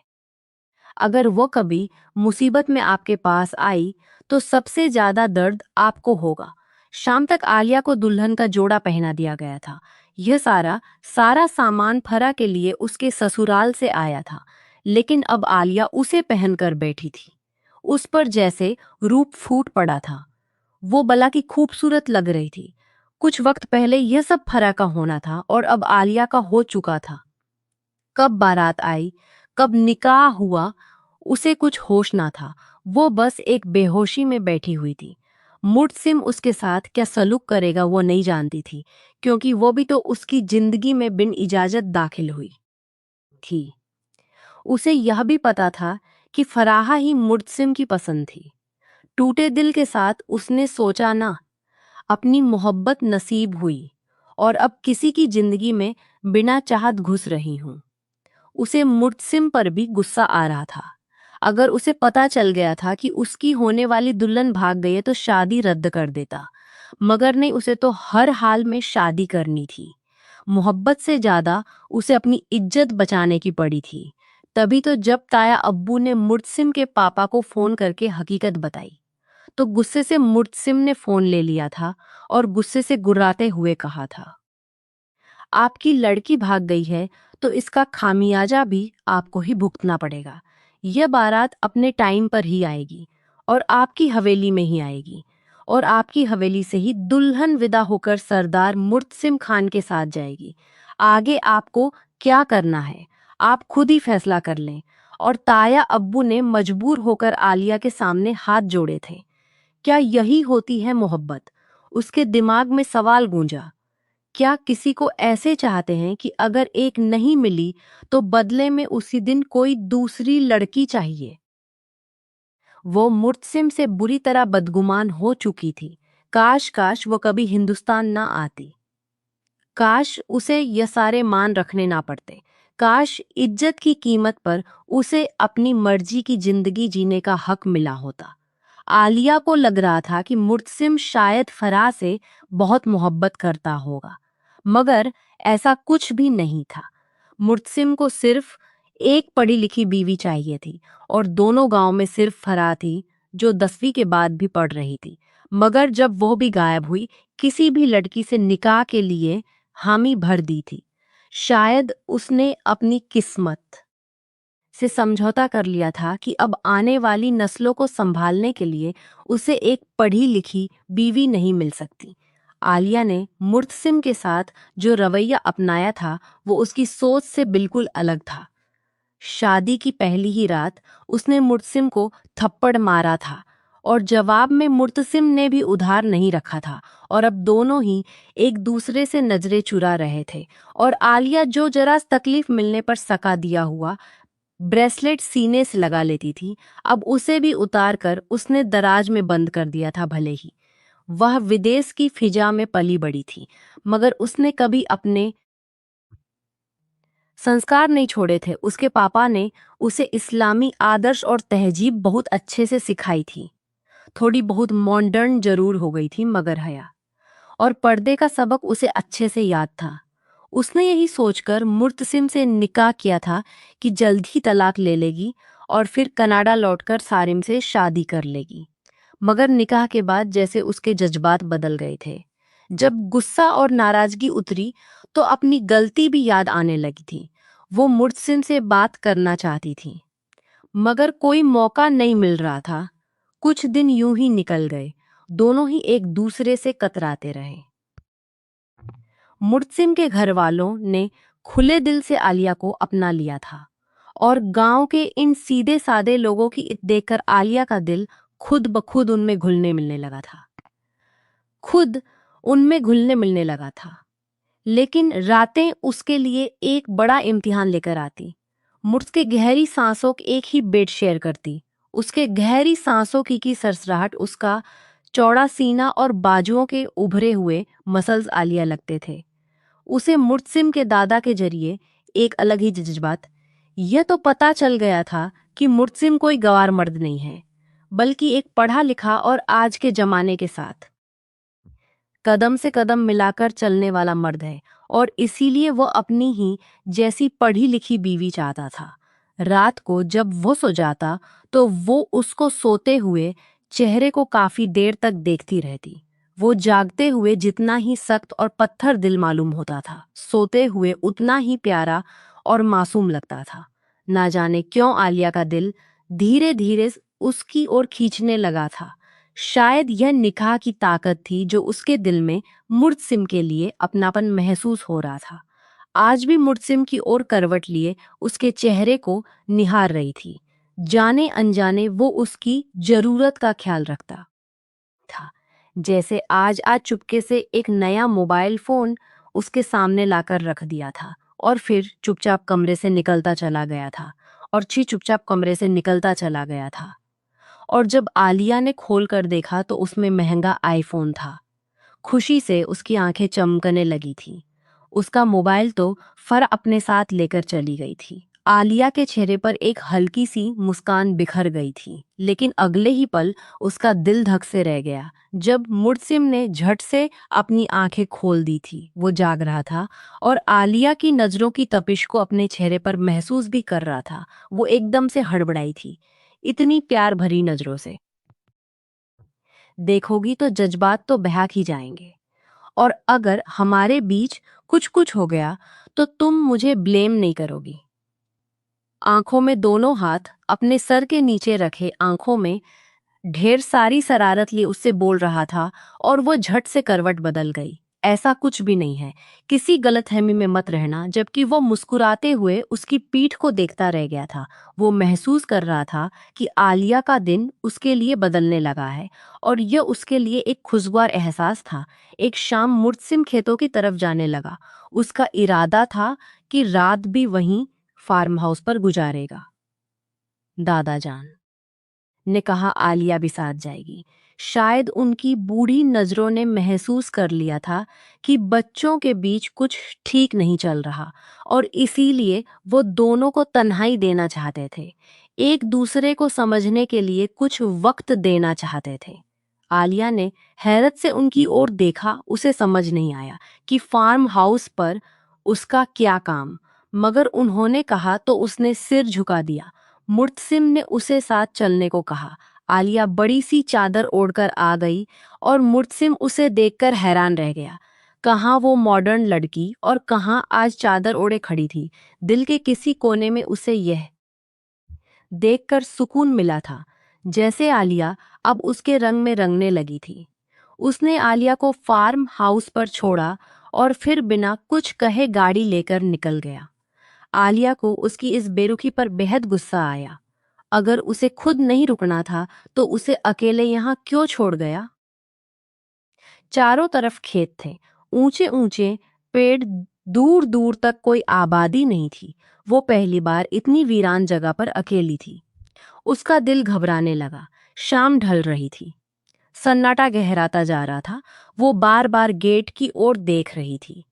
अगर वो कभी मुसीबत में आपके पास आई तो सबसे ज्यादा दर्द आपको होगा। शाम तक आलिया को दुल्हन का जोड़ा पहना दिया गया था। यह सारा सारा सामान फरा के लिए उसके ससुराल से आया था, लेकिन अब आलिया उसे पहनकर बैठी थी। उस पर जैसे रूप फूट पड़ा था। वो बला की खूबसूरत लग रही थी। कुछ वक्त पहले यह सब फरा का होना था और अब आलिया का हो चुका था। कब बारात आई, कब निकाह हुआ, उसे कुछ होश ना था। वो बस एक बेहोशी में बैठी हुई थी। मुर्तसिम उसके साथ क्या सलूक करेगा वो नहीं जानती थी, क्योंकि वो भी तो उसकी जिंदगी में बिन इजाजत दाखिल हुई थी। उसे यह भी पता था कि फराहा ही मुर्तसिम की पसंद थी। टूटे दिल के साथ उसने सोचा, ना अपनी मोहब्बत नसीब हुई और अब किसी की जिंदगी में बिना चाहत घुस रही हूं। उसे मुर्तसिम पर भी गुस्सा आ रहा था। अगर उसे पता चल गया था कि उसकी होने वाली दुल्हन भाग गई है तो शादी रद्द कर देता, मगर नहीं, उसे तो हर हाल में शादी करनी थी। मोहब्बत से ज्यादा उसे अपनी इज्जत बचाने की पड़ी थी। तभी तो जब ताया अब्बू ने मुर्तसिम के पापा को फोन करके हकीकत बताई, तो गुस्से से मुर्तसिम ने फोन ले लिया था और गुस्से से गुर्राते हुए कहा था, आपकी लड़की भाग गई है तो इसका खामियाजा भी आपको ही भुगतना पड़ेगा। यह बारात अपने टाइम पर ही आएगी और आपकी हवेली में ही आएगी, और आपकी हवेली से ही दुल्हन विदा होकर सरदार मुर्तसिम खान के साथ जाएगी। आगे आपको क्या करना है आप खुद ही फैसला कर लें। और ताया अब्बू ने मजबूर होकर आलिया के सामने हाथ जोड़े थे। क्या यही होती है मोहब्बत? उसके दिमाग में सवाल गूंजा। क्या किसी को ऐसे चाहते हैं कि अगर एक नहीं मिली तो बदले में उसी दिन कोई दूसरी लड़की चाहिए? वो मुर्तसिम से बुरी तरह बदगुमान हो चुकी थी। काश काश वो कभी हिंदुस्तान ना आती। काश उसे ये सारे मान रखने ना पड़ते। काश इज्जत की कीमत पर उसे अपनी मर्जी की जिंदगी जीने का हक मिला होता। आलिया को लग रहा था कि मुर्तसिम शायद फराह से बहुत मोहब्बत करता होगा, मगर ऐसा कुछ भी नहीं था। मुर्तसिम को सिर्फ एक पढ़ी लिखी बीवी चाहिए थी, और दोनों गांव में सिर्फ फराह थी जो 10वीं के बाद भी पढ़ रही थी। मगर जब वो भी गायब हुई, किसी भी लड़की से निकाह के लिए हामी भर दी थी। शायद उसने अपनी किस्मत से समझौता कर लिया था कि अब आने वाली नस्लों को संभालने के लिए उसे एक पढ़ी लिखी बीवी नहीं मिल सकती। आलिया ने मुर्तसिम के साथ जो रवैया अपनाया था वो उसकी सोच से बिल्कुल अलग था। शादी की पहली ही रात उसने मुर्तसिम को थप्पड़ मारा था, और जवाब में मुर्तसिम ने भी उधार नहीं रखा था, और अब दोनों ही एक दूसरे से नजरें चुरा रहे थे। और आलिया जो जरा तकलीफ मिलने पर सका दिया हुआ ब्रेसलेट सीने से लगा लेती थी, अब उसे भी उतार कर उसने दराज में बंद कर दिया था। भले ही वह विदेश की फिजा में पली बड़ी थी, मगर उसने कभी अपने संस्कार नहीं छोड़े थे। उसके पापा ने उसे इस्लामी आदर्श और तहजीब बहुत अच्छे से सिखाई थी। थोड़ी बहुत मॉडर्न जरूर हो गई थी, मगर हया और पर्दे का सबक उसे अच्छे से याद था। उसने यही सोचकर मुर्तसिम से निकाह किया था कि जल्द ही तलाक ले लेगी और फिर कनाडा लौटकर सारिम से शादी कर लेगी। मगर निकाह के बाद जैसे उसके जज्बात बदल गए थे। जब गुस्सा और नाराजगी उतरी तो अपनी गलती भी याद आने लगी थी। वो मुर्तसिम से बात करना चाहती थी, मगर कोई मौका नहीं मिल रहा था। कुछ दिन यूं ही निकल गए, दोनों ही एक दूसरे से कतराते रहे। मुर्तसिम के घर वालों ने खुले दिल से आलिया को अपना लिया था, और गांव के इन सीधे सादे लोगों की देखकर आलिया का दिल खुद ब खुद उनमें घुलने मिलने लगा था। खुद उनमें घुलने मिलने लगा था। लेकिन रातें उसके लिए एक बड़ा इम्तिहान लेकर आती। मुर्स के गहरी सांसों के एक ही बेड शेयर करती। उसके गहरी सांसों की सरसराहट, उसका चौड़ा सीना और बाजुओं के उभरे हुए मसल्स आलिया लगते थे। उसे मुर्तसिम के दादा के जरिए एक अलग ही जज्बात, यह तो पता चल गया था कि मुर्तसिम कोई गवार मर्द नहीं है, बल्कि एक पढ़ा लिखा और आज के जमाने के साथ कदम से कदम मिलाकर चलने वाला मर्द है, और इसीलिए वो अपनी ही जैसी पढ़ी लिखी बीवी चाहता था। रात को जब वो सो जाता तो वो उसको सोते हुए चेहरे को काफी देर तक देखती रहती। वो जागते हुए जितना ही सख्त और पत्थर दिल मालूम होता था, सोते हुए उतना ही प्यारा और मासूम लगता था। ना जाने क्यों आलिया का दिल धीरे धीरे उसकी ओर खींचने लगा था। शायद यह निकाह की ताकत थी जो उसके दिल में मुर्तसिम के लिए अपनापन महसूस हो रहा था। आज भी मुर्तसिम की ओर करवट लिए उसके चेहरे को निहार रही थी। जाने अनजाने वो उसकी जरूरत का ख्याल रखता था। जैसे आज आज चुपके से एक नया मोबाइल फोन उसके सामने लाकर रख दिया था, और फिर चुपचाप कमरे से निकलता चला गया था, और चुपचाप कमरे से निकलता चला गया था। और जब आलिया ने खोल कर देखा तो उसमें महंगा आईफोन था। खुशी से उसकी आंखें चमकने लगी थी। उसका मोबाइल तो फर अपने साथ लेकर चली गई थी। आलिया के चेहरे पर एक हल्की सी मुस्कान बिखर गई थी, लेकिन अगले ही पल उसका दिल धक से रह गया जब मुर्तसिम ने झट से अपनी आंखें खोल दी थी। वो जाग रहा था और आलिया की नजरों की तपिश को अपने चेहरे पर महसूस भी कर रहा था। वो एकदम से हड़बड़ाई थी, इतनी प्यार भरी नजरों से देखोगी तो जज्बात तो बहक ही जाएंगे, और अगर हमारे बीच कुछ कुछ हो गया तो तुम मुझे ब्लेम नहीं करोगी। आंखों में दोनों हाथ अपने सर के नीचे रखे, आंखों में ढेर सारी शरारत लिए उससे बोल रहा था, और वो झट से करवट बदल गई। ऐसा कुछ भी नहीं है, किसी गलतफहमी में मत रहना। जबकि वो मुस्कुराते हुए उसकी पीठ को देखता रह गया था। वो महसूस कर रहा था कि आलिया का दिन उसके लिए बदलने लगा है, और यह उसके लिए एक खुशगवार एहसास था। एक शाम मुर्तसिम खेतों की तरफ जाने लगा। उसका इरादा था कि रात भी वहीं फार्म हाउस पर गुजारेगा। दादा जान ने कहा, आलिया भी साथ जाएगी। शायद उनकी बूढ़ी नजरों ने महसूस कर लिया था कि बच्चों के बीच कुछ ठीक नहीं चल रहा, और इसीलिए वो दोनों को तन्हाई देना चाहते थे, एक दूसरे को समझने के लिए कुछ वक्त देना चाहते थे। आलिया ने हैरत से उनकी ओर देखा। उसे समझ नहीं आया कि फार्म हाउस पर उसका क्या काम, मगर उन्होंने कहा तो उसने सिर झुका दिया। मुर्तसिम ने उसे साथ चलने को कहा। आलिया बड़ी सी चादर ओढ़कर आ गई और मुर्तसिम उसे देखकर हैरान रह गया। कहाँ वो मॉडर्न लड़की और कहाँ आज चादर ओढ़े खड़ी थी। दिल के किसी कोने में उसे यह देखकर सुकून मिला था, जैसे आलिया अब उसके रंग में रंगने लगी थी। उसने आलिया को फार्म हाउस पर छोड़ा और फिर बिना कुछ कहे गाड़ी लेकर निकल गया। आलिया को उसकी इस बेरुखी पर बेहद गुस्सा आया। अगर उसे खुद नहीं रुकना था तो उसे अकेले यहाँ क्यों छोड़ गया। चारों तरफ खेत थे, ऊंचे ऊंचे पेड़, दूर दूर तक कोई आबादी नहीं थी। वो पहली बार इतनी वीरान जगह पर अकेली थी। उसका दिल घबराने लगा। शाम ढल रही थी, सन्नाटा गहराता जा रहा था। वो बार बार गेट की ओर देख रही थी,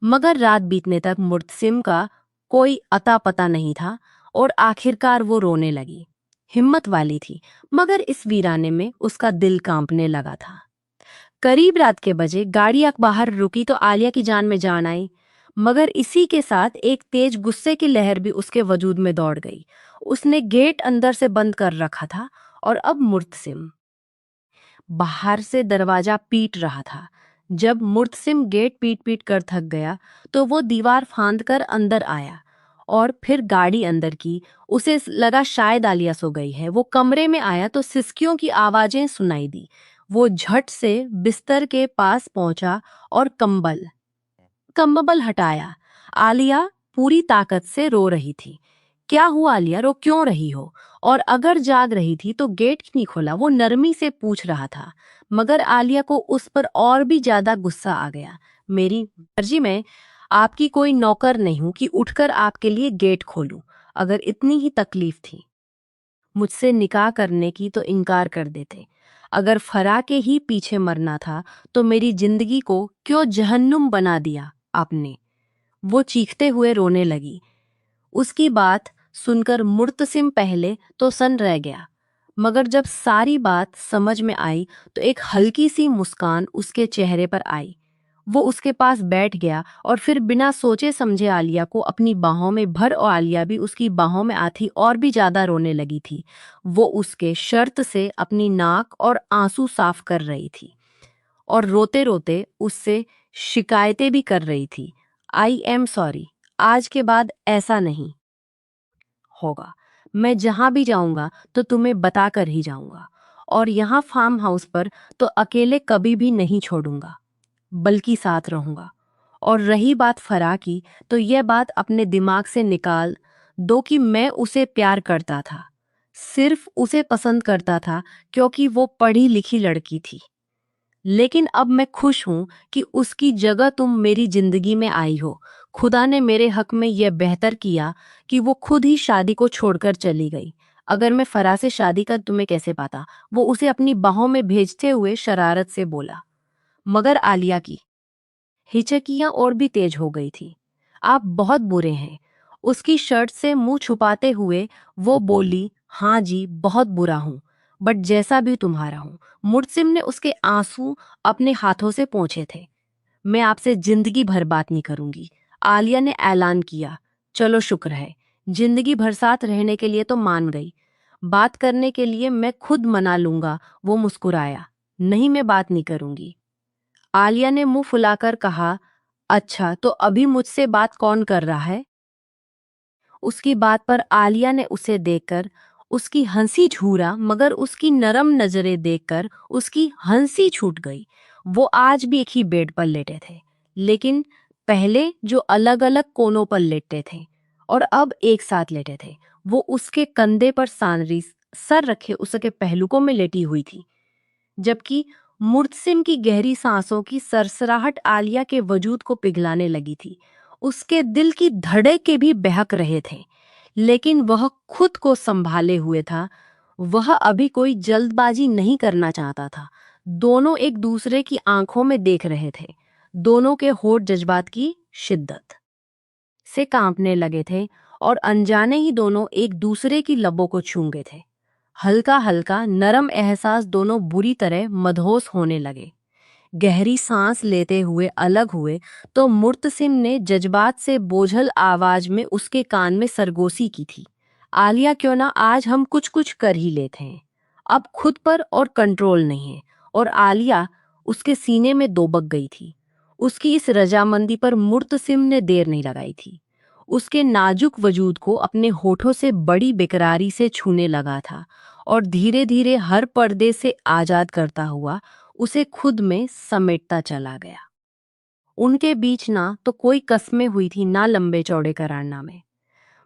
मगर रात बीतने तक मुर्तसिम का कोई अता पता नहीं था, और आखिरकार वो रोने लगी। हिम्मत वाली थी, मगर इस वीराने में उसका दिल कांपने लगा था। करीब रात के बजे गाड़ी बाहर रुकी तो आलिया की जान में जान आई, मगर इसी के साथ एक तेज गुस्से की लहर भी उसके वजूद में दौड़ गई। उसने गेट अंदर से बंद कर रखा था, और अब मुर्तसिम बाहर से दरवाजा पीट रहा था। जब मुर्तसिम गेट पीट पीट कर थक गया तो वो दीवार फांद कर अंदर आया और फिर गाड़ी अंदर की। उसे लगा शायद आलिया सो गई है। वो कमरे में आया तो सिसकियों की आवाजें सुनाई दी। वो झट से बिस्तर के पास पहुंचा और कंबल हटाया। आलिया पूरी ताकत से रो रही थी। क्या हुआ आलिया, रो क्यों रही हो? और अगर जाग रही थी तो गेट क्यों नहीं खोला? वो नरमी से पूछ रहा था, मगर आलिया को उस पर और भी ज्यादा गुस्सा आ गया। मेरी मर्जी, मैं आपकी कोई नौकर नहीं हूं कि उठकर आपके लिए गेट खोलूं। अगर इतनी ही तकलीफ थी मुझसे निकाह करने की तो इनकार कर देते। अगर फरा के ही पीछे मरना था तो मेरी जिंदगी को क्यों जहन्नुम बना दिया आपने? वो चीखते हुए रोने लगी। उसकी बात सुनकर मुर्तसिम पहले तो सन रह गया, मगर जब सारी बात समझ में आई तो एक हल्की सी मुस्कान उसके चेहरे पर आई। वो उसके पास बैठ गया और फिर बिना सोचे समझे आलिया को अपनी बाहों में भर, और आलिया भी उसकी बाहों में आती और भी ज्यादा रोने लगी थी। वो उसके शर्त से अपनी नाक और आंसू साफ कर रही थी, और रोते रोते उससे शिकायतें भी कर रही थी। आई एम सॉरी, आज के बाद ऐसा नहीं होगा। मैं जहां भी जाऊंगा तो तुम्हें बता कर ही जाऊंगा, और यहाँ फार्म हाउस पर तो अकेले कभी भी नहीं छोड़ूंगा, बल्कि साथ रहूंगा। और रही बात फरा की, तो यह बात अपने दिमाग से निकाल दो कि मैं उसे प्यार करता था, सिर्फ उसे पसंद करता था क्योंकि वो पढ़ी लिखी लड़की थी। लेकिन अब मैं खुश हूं कि उसकी जगह तुम मेरी जिंदगी में आई हो। खुदा ने मेरे हक में यह बेहतर किया कि वो खुद ही शादी को छोड़कर चली गई। अगर मैं फरा से शादी कर तुम्हें कैसे पाता? वो उसे अपनी बाहों में भेजते हुए शरारत से बोला। मगर आलिया की हिचकियां और भी तेज हो गई थी। आप बहुत बुरे हैं, उसकी शर्ट से मुंह छुपाते हुए वो बोली, हाँ जी, बहुत बुरा हूं, बट जैसा भी तुम्हारा हूं। मुर्तसिम ने उसके आंसू अपने हाथों से पोंछे थे। मैं आपसे जिंदगी भर बात नहीं करूंगी, आलिया ने ऐलान किया। चलो शुक्र है, जिंदगी भर साथ रहने के लिए तो मान गई। बात करने के लिए मैं खुद मना लूंगा, वो मुस्कुराया। नहीं, मैं बात नहीं करूंगी। आलिया ने मुंह फुलाकर कहा, अच्छा तो अभी मुझसे बात कौन कर रहा है? उसकी बात पर आलिया ने उसे देखकर उसकी हंसी छूरा, मगर उसकी नरम नजरें देखकर उसकी हंसी छूट गई। वो आज भी एक ही बेड पर लेटे थे, लेकिन पहले जो अलग अलग कोनों पर लेटे थे और अब एक साथ लेटे थे। वो उसके कंधे पर सांवरी सर रखे उसके पहलुओं में लेटी हुई थी, जबकि मुर्तसिम की गहरी सांसों की सरसराहट आलिया के वजूद को पिघलाने लगी थी। उसके दिल की धड़के भी बहक रहे थे, लेकिन वह खुद को संभाले हुए था। वह अभी कोई जल्दबाजी नहीं करना चाहता था। दोनों एक दूसरे की आंखों में देख रहे थे। दोनों के होठ जज्बात की शिद्दत से कांपने लगे थे और अनजाने ही दोनों एक दूसरे की लबों को छू गए थे। हल्का हल्का नरम एहसास दोनों बुरी तरह मदहोश होने लगे। गहरी सांस लेते हुए अलग हुए तो मुर्तसिम ने जज्बात से बोझल आवाज में उसके कान में सरगोशी की थी। आलिया, क्यों ना आज हम कुछ कुछ कर ही लेते हैं। अब खुद पर और कंट्रोल नहीं है। और आलिया उसके सीने में दोबक गई थी। उसकी इस रजामंदी पर मुर्तसिम ने देर नहीं लगाई थी। उसके नाजुक वजूद को अपने होठों से बड़ी बेकरारी से छूने लगा था और धीरे धीरे हर पर्दे से आजाद करता हुआ उसे खुद में समेटता चला गया। उनके बीच ना तो कोई कस्में हुई थी, ना लंबे चौड़े करारनामे।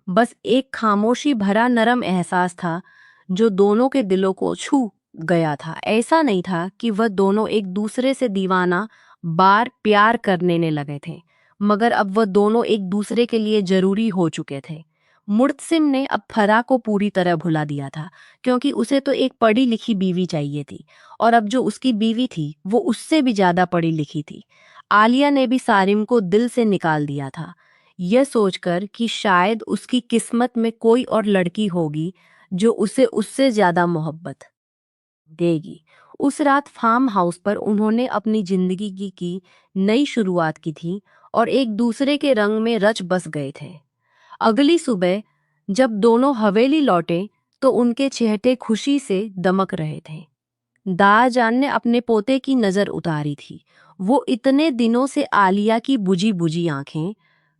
बस एक खामोशी भरा नरम एहसास था जो दोनों के दिलों को छू गया था। ऐसा नहीं था कि वह दोनों एक दूसरे से दीवाना बार प्यार करने ने लगे थे, मगर अब वह दोनों एक दूसरे के लिए जरूरी हो चुके थे। मुर्तसिम ने अब फरा को पूरी तरह भुला दिया था, क्योंकि उसे तो एक पढ़ी लिखी बीवी चाहिए थी, और अब जो उसकी बीवी थी वो उससे भी ज्यादा पढ़ी लिखी थी। आलिया ने भी सारिम को दिल से निकाल दिया था, यह सोचकर कि शायद उसकी किस्मत में कोई और लड़की होगी जो उसे उससे ज्यादा मोहब्बत देगी। उस रात फार्म हाउस पर उन्होंने अपनी जिंदगी की नई शुरुआत की थी और एक दूसरे के रंग में रच बस गए थे। अगली सुबह जब दोनों हवेली लौटे तो उनके चेहरे खुशी से दमक रहे थे। दाजान ने अपने पोते की नजर उतारी थी। वो इतने दिनों से आलिया की बुझी बुझी आंखें।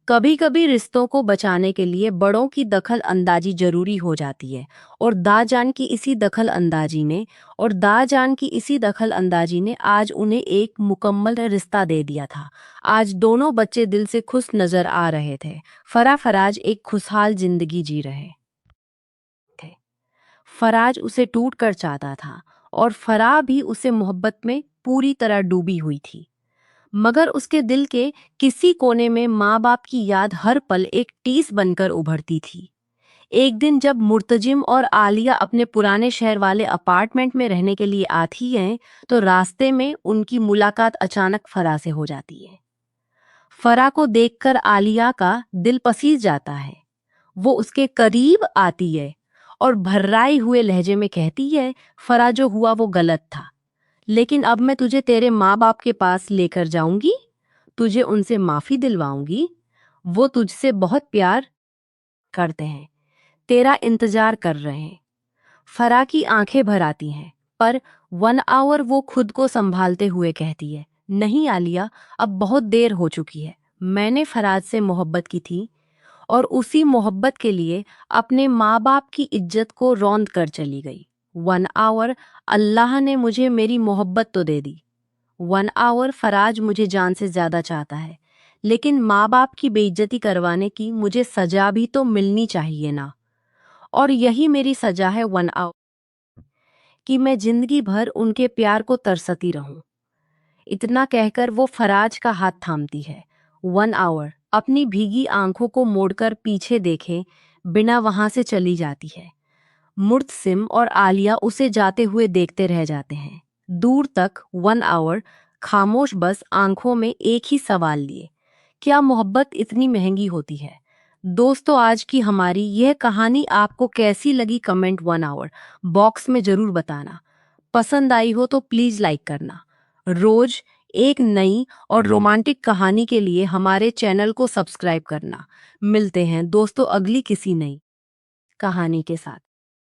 कभी कभी रिश्तों को बचाने के लिए बड़ों की दखल अंदाजी जरूरी हो जाती है, और दाजान की इसी दखल अंदाजी ने आज उन्हें एक मुकम्मल रिश्ता दे दिया था। आज दोनों बच्चे दिल से खुश नजर आ रहे थे। फराज एक खुशहाल जिंदगी जी रहे थे। फराज उसे टूट कर चाहता था और फराह भी उसे मोहब्बत में पूरी तरह डूबी हुई थी, मगर उसके दिल के किसी कोने में माँ बाप की याद हर पल एक टीस बनकर उभरती थी। एक दिन जब मुर्तजिम और आलिया अपने पुराने शहर वाले अपार्टमेंट में रहने के लिए आती हैं, तो रास्ते में उनकी मुलाकात अचानक फराह से हो जाती है। फराह को देखकर आलिया का दिल पसीज जाता है। वो उसके करीब आती है और भर्राए हुए लहजे में कहती है, फराह, जो हुआ वो गलत था, लेकिन अब मैं तुझे तेरे माँ बाप के पास लेकर जाऊंगी, तुझे उनसे माफी दिलवाऊंगी। वो तुझसे बहुत प्यार करते हैं, तेरा इंतजार कर रहे हैं। फराह की आंखें भर आती हैं, पर 1 आवर वो खुद को संभालते हुए कहती है, नहीं आलिया, अब बहुत देर हो चुकी है। मैंने फराज से मोहब्बत की थी और उसी मोहब्बत के लिए अपने माँ बाप की इज्जत को रौंद कर चली गई। 1 आवर, अल्लाह ने मुझे मेरी मोहब्बत तो दे दी। 1 आवर, फराज मुझे जान से ज्यादा चाहता है, लेकिन माँ बाप की बेइज्जती करवाने की मुझे सजा भी तो मिलनी चाहिए ना। और यही मेरी सजा है 1 आवर, कि मैं जिंदगी भर उनके प्यार को तरसती रहूं। इतना कहकर वो फराज का हाथ थामती है। 1 आवर अपनी भीगी आंखों को मोड़कर पीछे देखे बिना वहां से चली जाती है। मुर्तसिम और आलिया उसे जाते हुए देखते रह जाते हैं। दूर तक 1 आवर खामोश, बस आंखों में एक ही सवाल लिए, क्या मोहब्बत इतनी महंगी होती है? दोस्तों, आज की हमारी यह कहानी आपको कैसी लगी कमेंट 1 आवर बॉक्स में जरूर बताना। पसंद आई हो तो प्लीज लाइक करना। रोज एक नई और रोमांटिक कहानी के लिए हमारे चैनल को सब्सक्राइब करना। मिलते हैं दोस्तों अगली किसी नई कहानी के साथ।